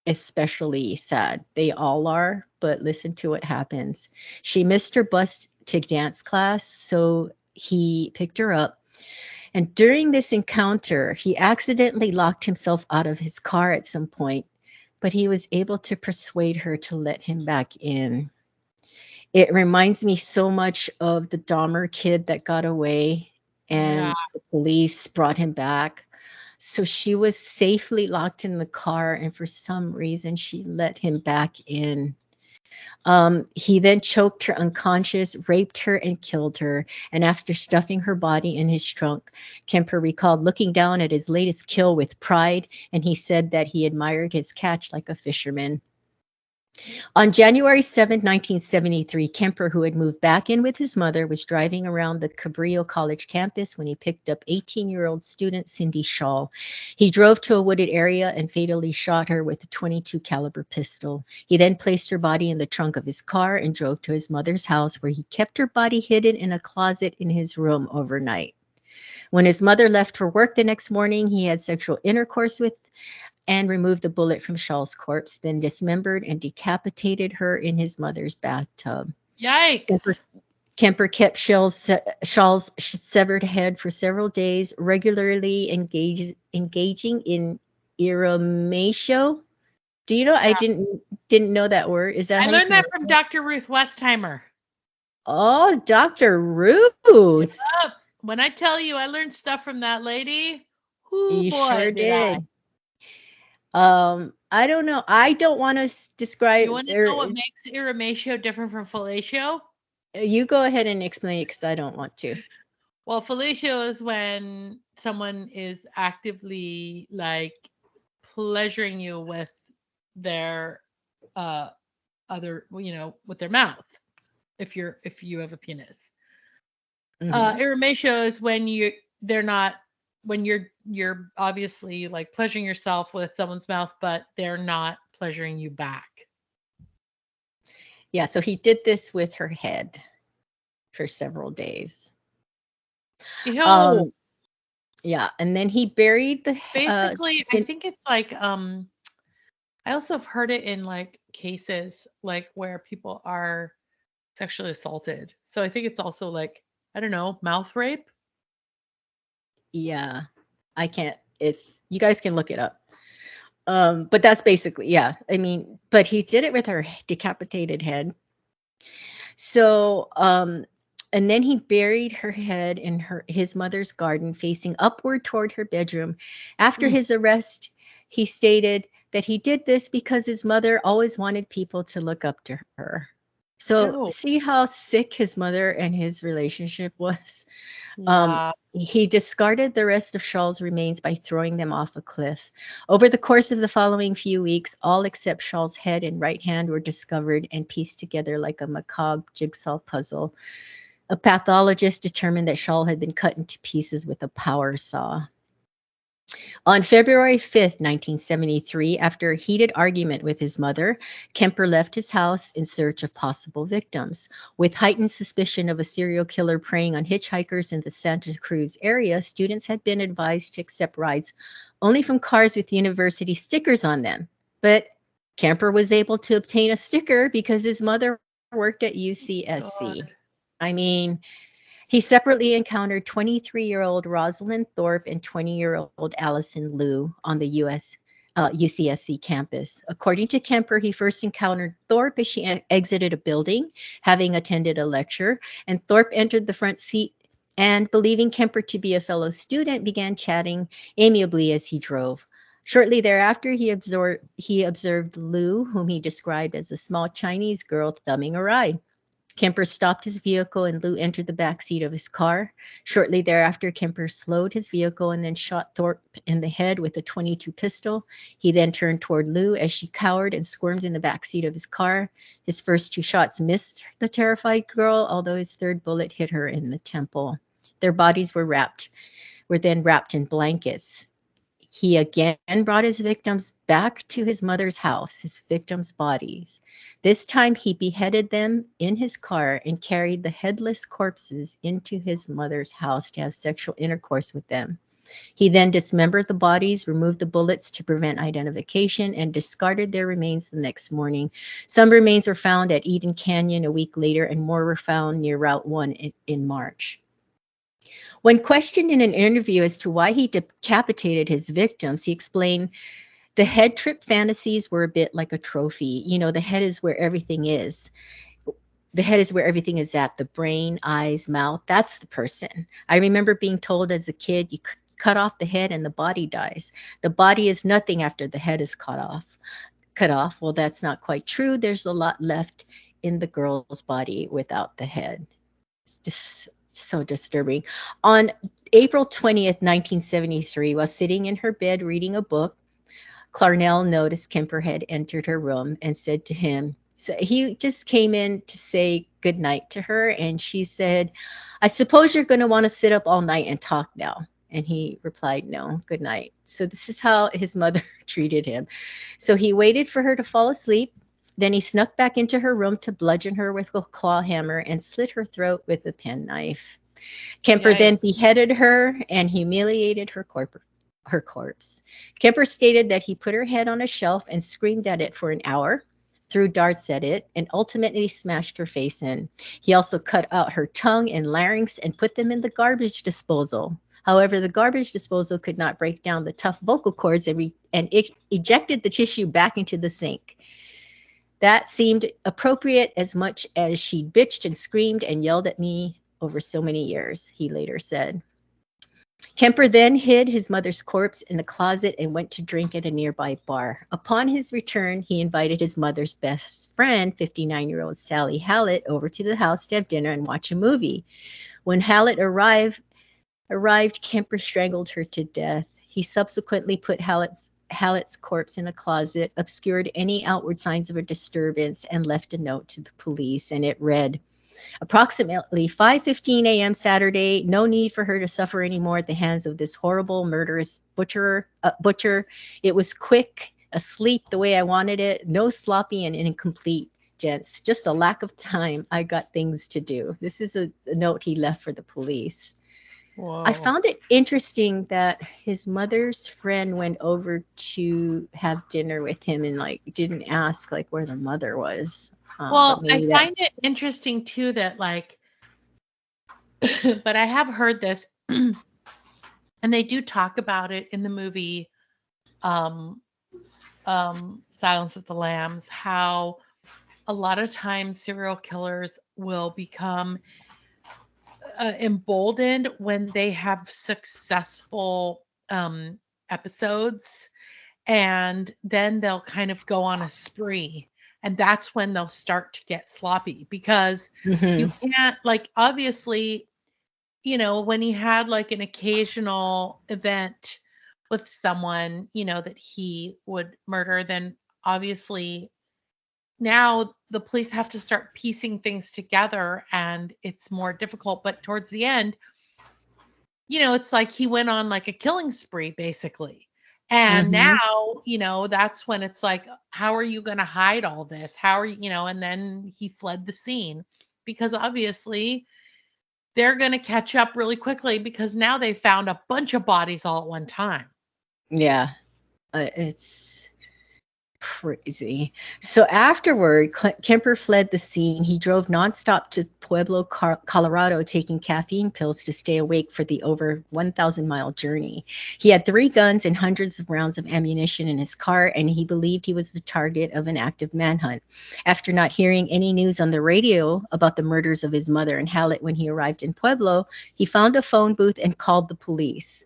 especially sad. They all are, but listen to what happens. She missed her bus to dance class, so he picked her up. And during this encounter, he accidentally locked himself out of his car at some point, but he was able to persuade her to let him back in. It reminds me so much of the Dahmer kid that got away and the police brought him back. So she was safely locked in the car, and for some reason, she let him back in. He then choked her unconscious, raped her, and killed her. And after stuffing her body in his trunk, Kemper recalled looking down at his latest kill with pride, and he said that he admired his catch like a fisherman. On January 7, 1973, Kemper, who had moved back in with his mother, was driving around the Cabrillo College campus when he picked up 18-year-old student Cindy Shaw. He drove to a wooded area and fatally shot her with a .22 caliber pistol. He then placed her body in the trunk of his car and drove to his mother's house, where he kept her body hidden in a closet in his room overnight. When his mother left for work the next morning, he had sexual intercourse with and removed the bullet from Shaw's corpse, then dismembered and decapitated her in his mother's bathtub. Yikes. Kemper kept Shaw's severed head for several days, regularly engaging in eromatio. Do you know? I didn't know that word. Is that? I learned that from Dr. Ruth Westheimer. Oh, Dr. Ruth. Yep. When I tell you I learned stuff from that lady, You sure did. I don't know. I don't want to describe. You want to know what makes eromatio different from fellatio? You go ahead and explain it, because I don't want to. Well, fellatio is when someone is actively like pleasuring you with their other, with their mouth. If you have a penis. Eromatio is when you're obviously like pleasuring yourself with someone's mouth, but they're not pleasuring you back. Yeah, so he did this with her head for several days. Ew. Yeah, and then he buried the basically I think it's like I also have heard it in like cases like where people are sexually assaulted. So I think it's also like, I don't know, mouth rape. Yeah, I can't. You guys can look it up. But that's basically, yeah. I mean, but he did it with her decapitated head. So, and then he buried her head in his mother's garden, facing upward toward her bedroom. After his arrest, he stated that he did this because his mother always wanted people to look up to her. So see how sick his mother and his relationship was? Yeah. He discarded the rest of Shaw's remains by throwing them off a cliff. Over the course of the following few weeks, all except Shaw's head and right hand were discovered and pieced together like a macabre jigsaw puzzle. A pathologist determined that Shaw had been cut into pieces with a power saw. On February 5th, 1973, after a heated argument with his mother, Kemper left his house in search of possible victims. With heightened suspicion of a serial killer preying on hitchhikers in the Santa Cruz area, students had been advised to accept rides only from cars with university stickers on them. But Kemper was able to obtain a sticker because his mother worked at UCSC. God. I mean, he separately encountered 23-year-old Rosalind Thorpe and 20-year-old Allison Liu on the UCSC campus. According to Kemper, he first encountered Thorpe as she exited a building, having attended a lecture, and Thorpe entered the front seat and, believing Kemper to be a fellow student, began chatting amiably as he drove. Shortly thereafter, he observed Liu, whom he described as a small Chinese girl, thumbing a ride. Kemper stopped his vehicle and Lou entered the back seat of his car. Shortly thereafter, Kemper slowed his vehicle and then shot Thorpe in the head with a .22 pistol. He then turned toward Lou as she cowered and squirmed in the back seat of his car. His first two shots missed the terrified girl, although his third bullet hit her in the temple. Their bodies were then wrapped in blankets. He again brought his victims back to his mother's house, his victims' bodies. This time he beheaded them in his car and carried the headless corpses into his mother's house to have sexual intercourse with them. He then dismembered the bodies, removed the bullets to prevent identification, and discarded their remains the next morning. Some remains were found at Eden Canyon a week later, and more were found near Route 1 in March. When questioned in an interview as to why he decapitated his victims, he explained the head trip fantasies were a bit like a trophy. You know, the head is where everything is. The head is where everything is at, the brain, eyes, mouth. That's the person. I remember being told as a kid, you cut off the head and the body dies. The body is nothing after the head is cut off. Well, that's not quite true. There's a lot left in the girl's body without the head. It's just so disturbing. On April 20th, 1973, while sitting in her bed reading a book, Clarnell noticed Kemper had entered her room and said to him, so he just came in to say goodnight to her, and she said, I suppose you're going to want to sit up all night and talk now. And he replied, no, good night. So this is how his mother treated him. So he waited for her to fall asleep. Then he snuck back into her room to bludgeon her with a claw hammer and slit her throat with a penknife. Kemper then beheaded her and humiliated her corpse. Kemper stated that he put her head on a shelf and screamed at it for an hour, threw darts at it, and ultimately smashed her face in. He also cut out her tongue and larynx and put them in the garbage disposal. However, the garbage disposal could not break down the tough vocal cords and ejected the tissue back into the sink. That seemed appropriate as much as she'd bitched and screamed and yelled at me over so many years, he later said. Kemper then hid his mother's corpse in the closet and went to drink at a nearby bar. Upon his return, he invited his mother's best friend, 59-year-old Sally Hallett, over to the house to have dinner and watch a movie. When Hallett arrived, Kemper strangled her to death. He subsequently put Hallett's corpse in a closet, obscured any outward signs of a disturbance, and left a note to the police, and it read, approximately 5:15 a.m. Saturday, no need for her to suffer anymore at the hands of this horrible, murderous butcher. It was quick, asleep the way I wanted it, no sloppy and incomplete, gents. Just a lack of time. I got things to do. This is a note he left for the police. Whoa. I found it interesting that his mother's friend went over to have dinner with him and didn't ask where the mother was. Well, I find it interesting too that but I have heard this, and they do talk about it in the movie Silence of the Lambs, how a lot of times serial killers will become emboldened when they have successful episodes, and then they'll kind of go on a spree. And that's when they'll start to get sloppy because you can't, obviously, when he had an occasional event with someone, that he would murder, then obviously now the police have to start piecing things together and it's more difficult. But towards the end, it's like he went on like a killing spree, basically. And Mm-hmm. now, that's when it's like, how are you going to hide all this? How are you, and then he fled the scene because obviously they're going to catch up really quickly because now they found a bunch of bodies all at one time. Yeah. It's crazy. So afterward, Kemper fled the scene. He drove nonstop to Pueblo, Colorado, taking caffeine pills to stay awake for the over 1,000-mile journey. He had 3 guns and hundreds of rounds of ammunition in his car, and he believed he was the target of an active manhunt. After not hearing any news on the radio about the murders of his mother and Hallett when he arrived in Pueblo, he found a phone booth and called the police.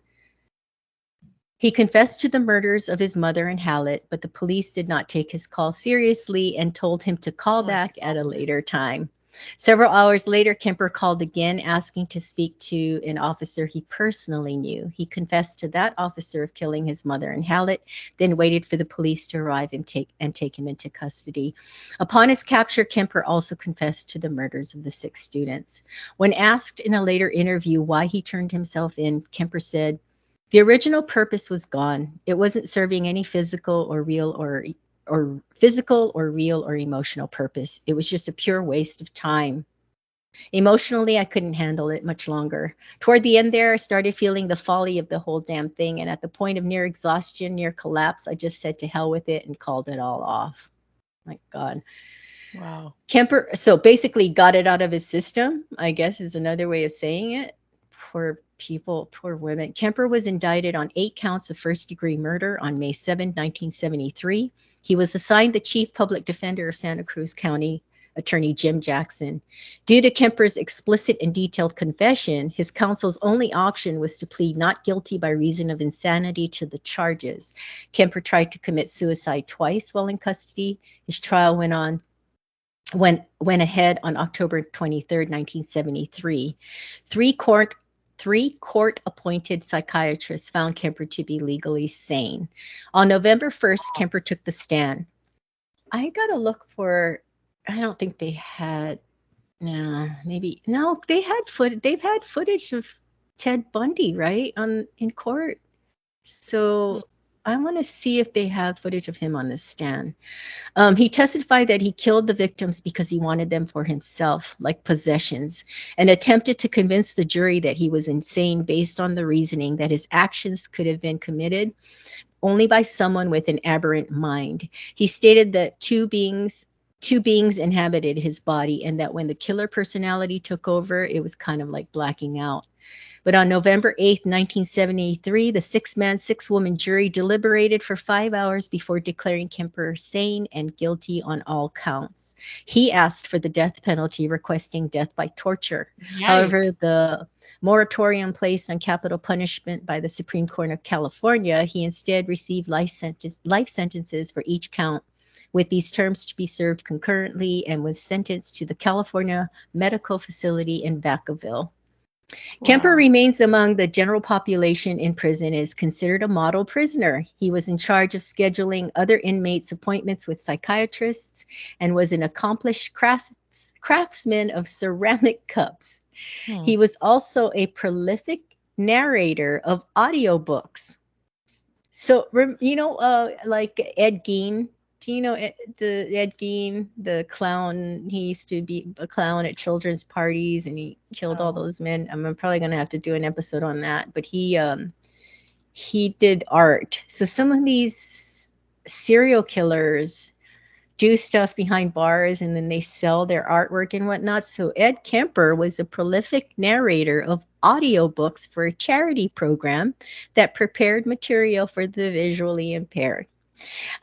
He confessed to the murders of his mother and Hallett, but the police did not take his call seriously and told him to call Oh my back at a God. later time. Several hours later, Kemper called again, asking to speak to an officer he personally knew. He confessed to that officer of killing his mother and Hallett, then waited for the police to arrive and take him into custody. Upon his capture, Kemper also confessed to the murders of the 6 students. When asked in a later interview why he turned himself in, Kemper said, "The original purpose was gone. It wasn't serving any physical or real or emotional purpose. It was just a pure waste of time. Emotionally, I couldn't handle it much longer. Toward the end there, I started feeling the folly of the whole damn thing, and at the point of near exhaustion, near collapse, I just said to hell with it and called it all off." My God. Wow. Kemper, so basically got it out of his system, I guess is another way of saying it. Poor people, poor women. Kemper was indicted on 8 counts of first-degree murder on May 7, 1973. He was assigned the chief public defender of Santa Cruz County, Attorney Jim Jackson. Due to Kemper's explicit and detailed confession, his counsel's only option was to plead not guilty by reason of insanity to the charges. Kemper tried to commit suicide twice while in custody. His trial went ahead on October 23rd, 1973. Three court-appointed psychiatrists found Kemper to be legally sane. On November 1st, Kemper took the stand. I gotta look for. I don't think they had. Maybe no. They've had footage of Ted Bundy, right, in court. So I want to see if they have footage of him on the stand. He testified that he killed the victims because he wanted them for himself, like possessions, and attempted to convince the jury that he was insane based on the reasoning that his actions could have been committed only by someone with an aberrant mind. He stated that two beings inhabited his body, and that when the killer personality took over, it was kind of like blacking out. But on November 8th, 1973, the 6-man, 6-woman jury deliberated for 5 hours before declaring Kemper sane and guilty on all counts. He asked for the death penalty, requesting death by torture. However, Yikes. the moratorium placed on capital punishment by the Supreme Court of California, he instead received life sentences for each count, with these terms to be served concurrently, and was sentenced to the California Medical Facility in Vacaville. Kemper Wow. remains among the general population in prison and is considered a model prisoner. He was in charge of scheduling other inmates' appointments with psychiatrists and was an accomplished craftsman of ceramic cups. Hmm. He was also a prolific narrator of audiobooks. So, like Ed Gein. Do you know the Ed Gein, the clown? He used to be a clown at children's parties, and he killed all Oh. those men. I'm probably going to have to do an episode on that. But he did art. So some of these serial killers do stuff behind bars, and then they sell their artwork and whatnot. So Ed Kemper was a prolific narrator of audiobooks for a charity program that prepared material for the visually impaired.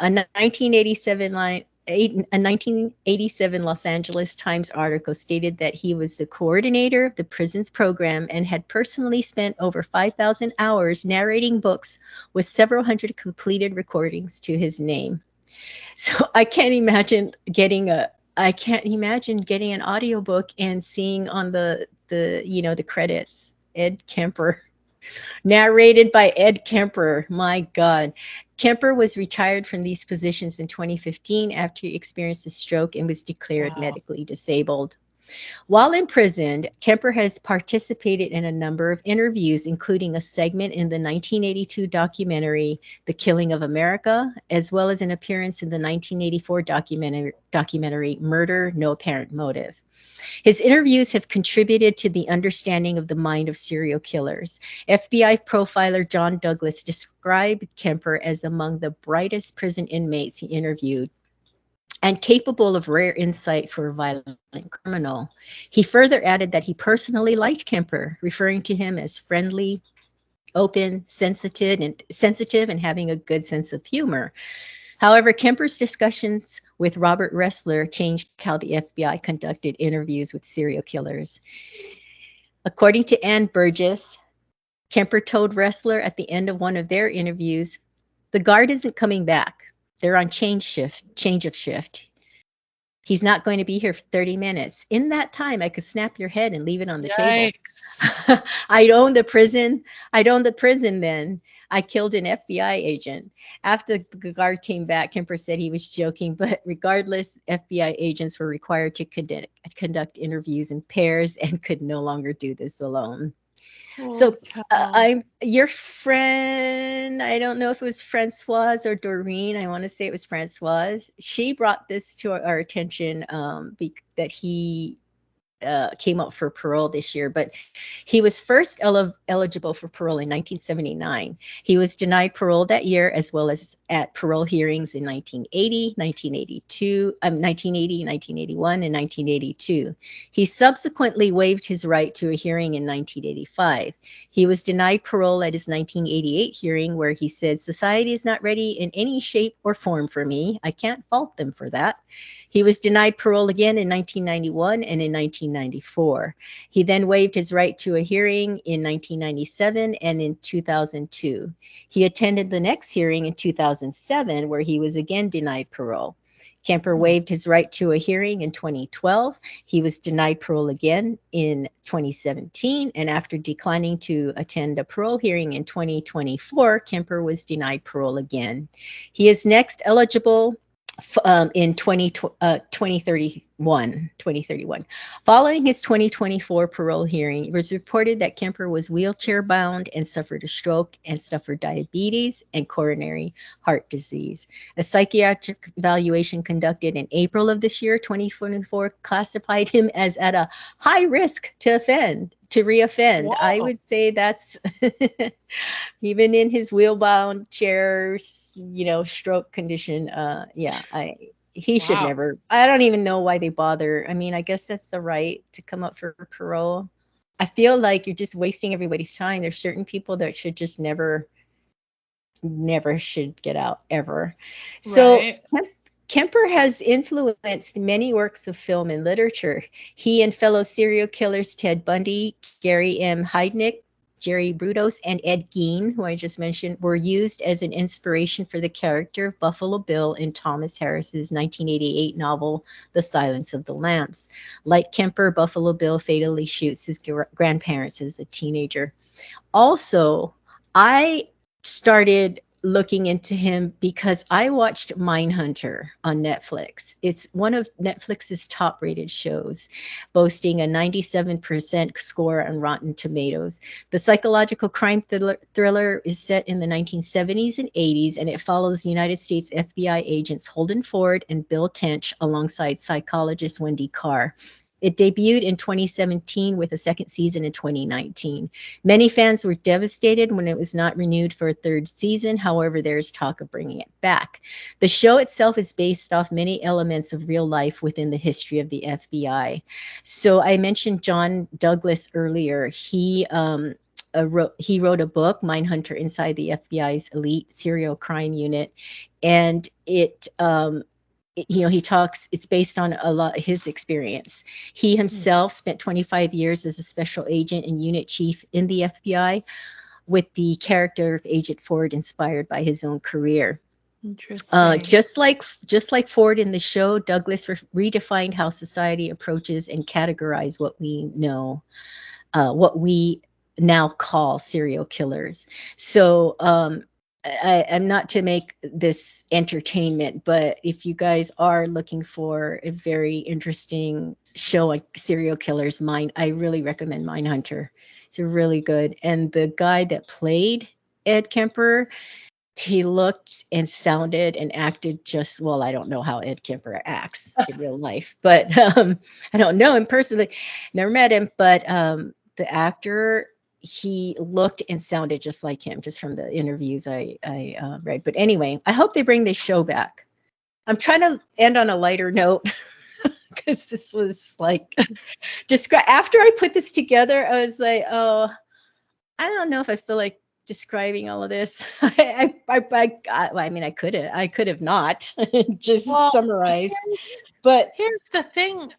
A 1987 Los Angeles Times article stated that he was the coordinator of the prison's program and had personally spent over 5,000 hours narrating books with several hundred completed recordings to his name. So I can't imagine getting an audiobook and seeing on the credits Ed Kemper. Narrated by Ed Kemper. My God. Kemper was retired from these positions in 2015 after he experienced a stroke and was declared Wow. medically disabled. While imprisoned, Kemper has participated in a number of interviews, including a segment in the 1982 documentary The Killing of America, as well as an appearance in the 1984 documentary Murder, No Apparent Motive. His interviews have contributed to the understanding of the mind of serial killers. FBI profiler John Douglas described Kemper as among the brightest prison inmates he interviewed and capable of rare insight for a violent criminal. He further added that he personally liked Kemper, referring to him as friendly, open, sensitive, and having a good sense of humor. However, Kemper's discussions with Robert Ressler changed how the FBI conducted interviews with serial killers. According to Ann Burgess, Kemper told Ressler at the end of one of their interviews, "The guard isn't coming back. They're on change of shift. He's not going to be here for 30 minutes. In that time, I could snap your head and leave it on the table." I'd own the prison then. I killed an FBI agent. After the guard came back, Kemper said he was joking, but regardless, FBI agents were required to conduct interviews in pairs and could no longer do this alone. So I'm your friend. I don't know if it was Francoise or Doreen. I want to say it was Francoise. She brought this to our attention that he came up for parole this year, but he was first eligible for parole in 1979. He was denied parole that year, as well as at parole hearings in 1980, 1981, and 1982. He subsequently waived his right to a hearing in 1985. He was denied parole at his 1988 hearing, where he said, "Society is not ready in any shape or form for me. I can't fault them for that." He was denied parole again in 1991 and in 1994. He then waived his right to a hearing in 1997 and in 2002. He attended the next hearing in 2007, where he was again denied parole. Kemper waived his right to a hearing in 2012. He was denied parole again in 2017, and after declining to attend a parole hearing in 2024, Kemper was denied parole again. He is next eligible in 2031. Following his 2024 parole hearing, it was reported that Kemper was wheelchair bound and suffered a stroke and suffered diabetes and coronary heart disease. A psychiatric evaluation conducted in April of this year, 2024, classified him as at a high risk to reoffend. Whoa. I would say that's even in his wheel-bound chair, stroke condition. He should never. I don't even know why they bother. I mean, I guess that's the right to come up for parole. I feel like you're just wasting everybody's time. There's certain people that should just never should get out ever. So right. Kemper has influenced many works of film and literature. He and fellow serial killers Ted Bundy, Gary M. Heidnik, Jerry Brudos, and Ed Gein, who I just mentioned, were used as an inspiration for the character of Buffalo Bill in Thomas Harris's 1988 novel, The Silence of the Lambs. Like Kemper, Buffalo Bill fatally shoots his grandparents as a teenager. Also, I started looking into him because I watched Mindhunter on Netflix. It's one of Netflix's top rated shows, boasting a 97% score on Rotten Tomatoes. The psychological crime thriller is set in the 1970s and 80s, and it follows United States FBI agents Holden Ford and Bill Tench alongside psychologist Wendy Carr. It debuted in 2017 with a second season in 2019. Many fans were devastated when it was not renewed for a third season. However, there's talk of bringing it back. The show itself is based off many elements of real life within the history of the FBI. So I mentioned John Douglas earlier. He wrote a book, Mindhunter Inside the FBI's Elite Serial Crime Unit, and he talks, it's based on a lot of his experience. He himself spent 25 years as a special agent and unit chief in the FBI, with the character of Agent Ford inspired by his own career. Interesting. Just like Ford in the show, Douglas redefined how society approaches and categorize what we know, what we now call serial killers. So, I'm not to make this entertainment, but if you guys are looking for a very interesting show on serial killers. I really recommend Mindhunter. It's really good. And the guy that played Ed Kemper, he looked and sounded and acted just well. I don't know how Ed Kemper acts in real life, but I don't know him personally, never met him. But the actor, he looked and sounded just like him, just from the interviews I read. But anyway, I hope they bring this show back. I'm trying to end on a lighter note because this was like after I put this together, I was like, oh, I don't know if I feel like describing all of this. I mean, I could have not just summarized, but here's the thing.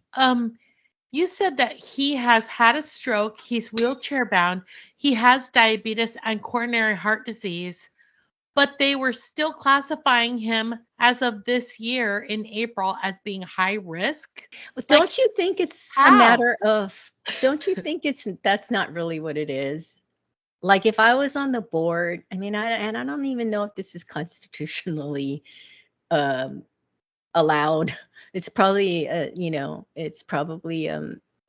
You said that he has had a stroke. He's wheelchair bound. He has diabetes and coronary heart disease, but they were still classifying him as of this year in April as being high risk. Don't you think it's a matter of, don't you think that's not really what it is? Like if I was on the board, I mean, I don't even know if this is constitutionally allowed. It's probably, it's probably,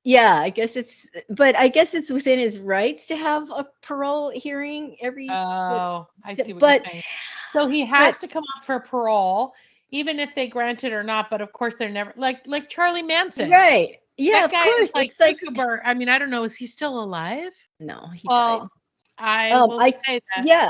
yeah, I guess it's within his rights to have a parole hearing every. Oh, I see what you're saying. So he has to come up for parole, even if they grant it or not. But of course, they're never like Charlie Manson, right? Yeah, that guy of course. Is like YouTuber. I mean, I don't know. Is he still alive? No, he died. I will say that. Yeah,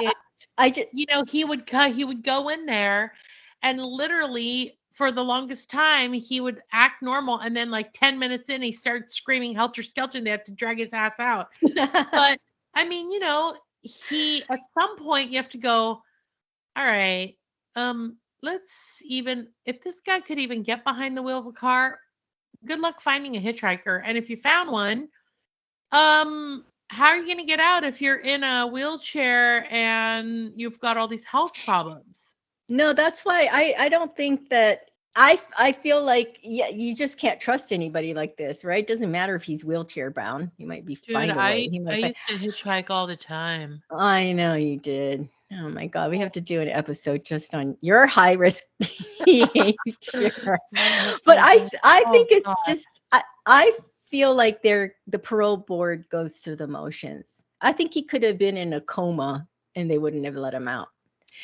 I just, he would go in there, and literally for the longest time he would act normal, and then like 10 minutes in he started screaming helter skelter, and they have to drag his ass out. But I mean, he at some point you have to go, all right, let's even if this guy could even get behind the wheel of a car, good luck finding a hitchhiker. And if you found one, how are you going to get out if you're in a wheelchair and you've got all these health problems? No, that's why I don't think that I feel like you just can't trust anybody like this, right? It doesn't matter if he's wheelchair bound. He might be fine. I used to hitchhike all the time. I know you did. Oh my God, we have to do an episode just on your high risk behavior. But I think it's just I feel like the parole board goes through the motions. I think he could have been in a coma and they wouldn't have let him out.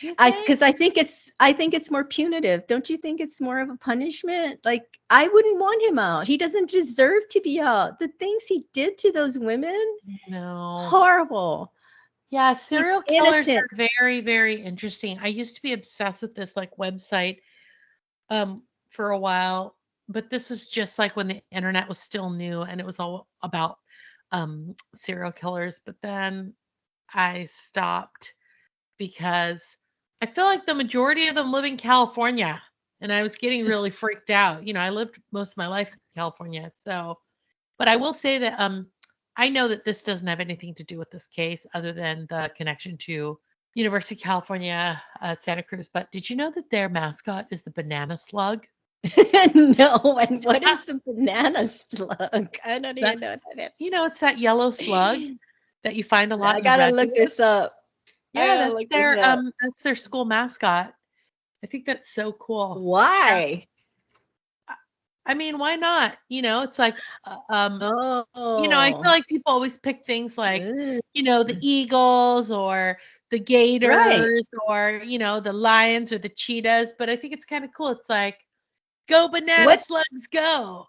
Because I think it's more punitive. Don't you think it's more of a punishment? Like I wouldn't want him out. He doesn't deserve to be out. The things he did to those women, no, horrible. Yeah, serial killers are very, very interesting. I used to be obsessed with this like website for a while, but this was just like when the internet was still new and it was all about serial killers. But then I stopped because I feel like the majority of them live in California, and I was getting really freaked out. I lived most of my life in California, but I will say that I know that this doesn't have anything to do with this case other than the connection to University of California, Santa Cruz. But did you know that their mascot is the banana slug? No, and what is the banana slug? I don't even know that. It's that yellow slug that you find a lot. I gotta look this up. Yeah, that's their school mascot. I think that's so cool. Why? I mean, why not? It's like, I feel like people always pick things like, the eagles or the gators or, the lions or the cheetahs. But I think it's kind of cool. It's like, go banana slugs, go.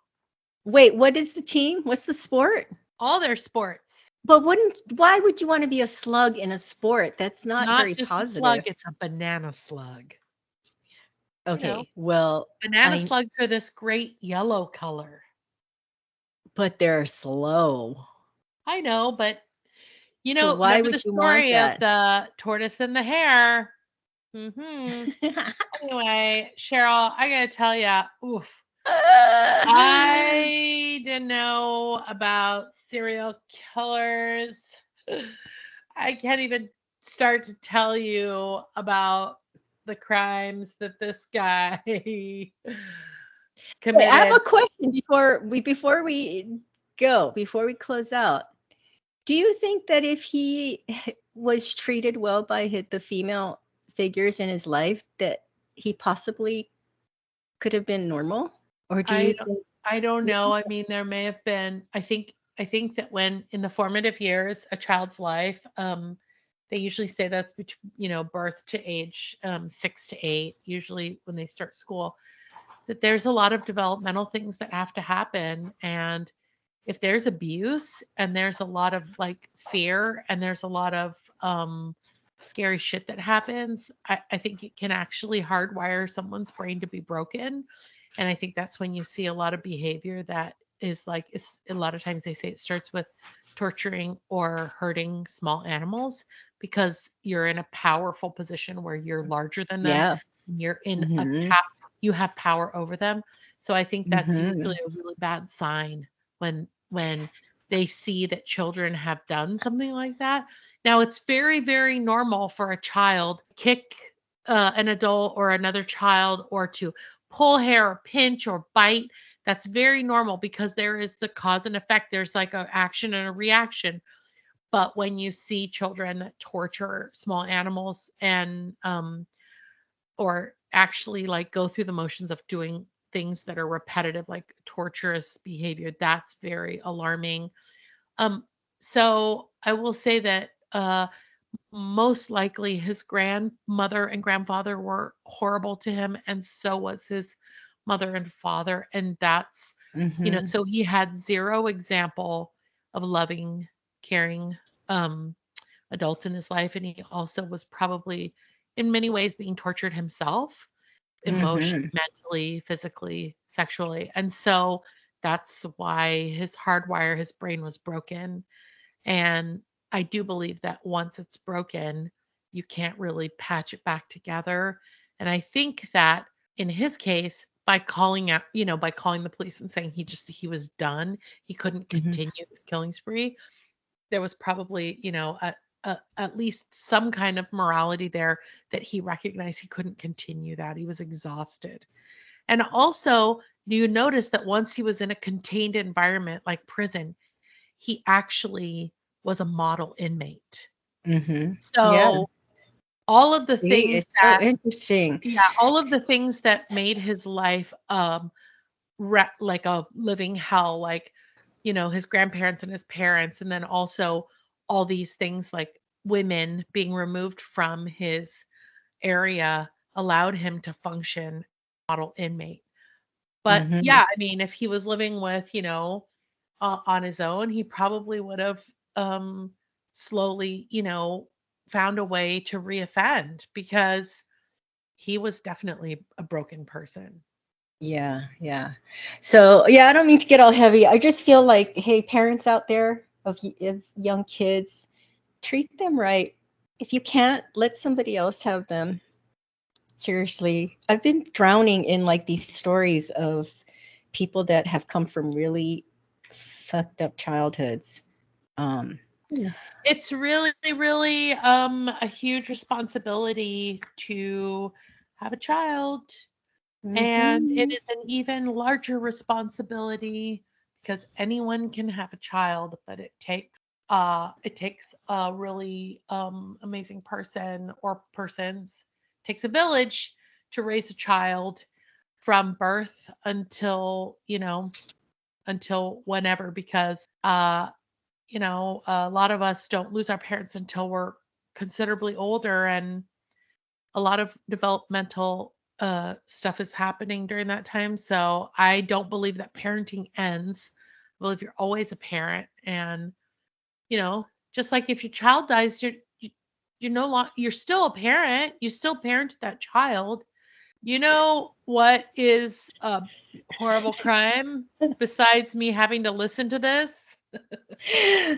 Wait, what is the team? What's the sport? All their sports. But why would you want to be a slug in a sport? That's not very just positive. A slug, it's a banana slug. Okay, well, banana slugs are this great yellow color. But they're slow. I know, but so why would the you story want that? Of the tortoise and the hare? Anyway, Cheryl, I gotta tell you, oof. I didn't know about serial killers. I can't even start to tell you about the crimes that this guy committed. I have a question before we close out. Do you think that if he was treated well by the female figures in his life, that he possibly could have been normal? Or do you think I don't know. I mean, there may have been, I think that when in the formative years, a child's life, they usually say that's between, birth to age 6 to 8, usually when they start school, that there's a lot of developmental things that have to happen. And if there's abuse and there's a lot of like fear and there's a lot of scary shit that happens, I think it can actually hardwire someone's brain to be broken. And I think that's when you see a lot of behavior that is like, a lot of times they say it starts with torturing or hurting small animals because you're in a powerful position where you're larger than them. Yeah. And you're in Mm-hmm. you have power over them. So I think that's Mm-hmm. usually a really bad sign when they see that children have done something like that. Now it's very, very normal for a child to kick an adult or another child or to pull hair or pinch or bite. That's very normal because there is the cause and effect. There's like an action and a reaction. But when you see children that torture small animals and or actually like go through the motions of doing things that are repetitive, like torturous behavior, that's very alarming. Um, so I will say that most likely his grandmother and grandfather were horrible to him, and so was his mother and father. And that's, Mm-hmm. so he had zero example of loving, caring um, adults in his life. And he also was probably in many ways being tortured himself, emotionally, Mm-hmm. mentally, physically, sexually. And so that's why his brain was broken. And I do believe that once it's broken, you can't really patch it back together. And I think that in his case, by calling out, by calling the police and saying he was done, he couldn't Mm-hmm. continue this killing spree, there was probably, at least some kind of morality there that he recognized he couldn't continue that. He was exhausted. And also, you notice that once he was in a contained environment like prison, he actually was a model inmate. Mm-hmm. Yeah. So all of the See, things it's so that, interesting. yeah, all of the things that made his life like a living hell, like, his grandparents and his parents, and then also all these things like women being removed from his area allowed him to function model inmate. But Mm-hmm. yeah, I mean, if he was living with, on his own, he probably would have um, slowly, found a way to reoffend because he was definitely a broken person. Yeah, yeah. So, yeah, I don't mean to get all heavy. I just feel like, hey, parents out there of young kids, treat them right. If you can't, let somebody else have them. Seriously, I've been drowning in like these stories of people that have come from really fucked up childhoods. Um, It's really, really a huge responsibility to have a child. And it mhm. is an even larger responsibility because anyone can have a child, but it takes a really amazing person or persons, takes a village to raise a child from birth until, until whenever, because a lot of us don't lose our parents until we're considerably older, and a lot of developmental stuff is happening during that time. So I don't believe that parenting ends. I believe you're always a parent, and just like if your child dies, you're no longer, you're still a parent. You still parent that child. You know what is a horrible crime besides me having to listen to this?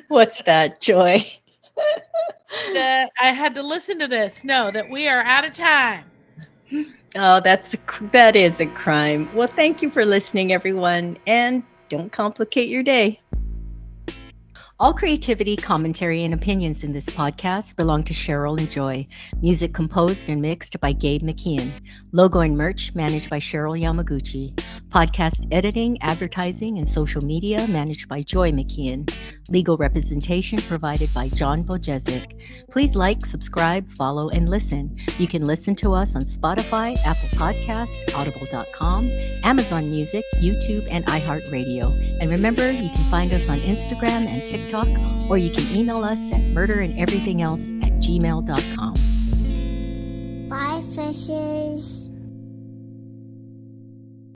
What's that, Joy? That I had to listen to this. No, that we are out of time. Oh, that is a crime. Well, thank you for listening, everyone, and don't complicate your day. All creativity, commentary, and opinions in this podcast belong to Cheryl and Joy. Music composed and mixed by Gabe McKeon. Logo and merch managed by Cheryl Yamaguchi. Podcast editing, advertising, and social media managed by Joy McKeon. Legal representation provided by John Bojezic. Please like, subscribe, follow, and listen. You can listen to us on Spotify, Apple Podcast, Audible.com, Amazon Music, YouTube, and iHeartRadio. And remember, you can find us on Instagram and TikTok, or you can email us at murderandeverythingelse@gmail.com. Bye, fishes.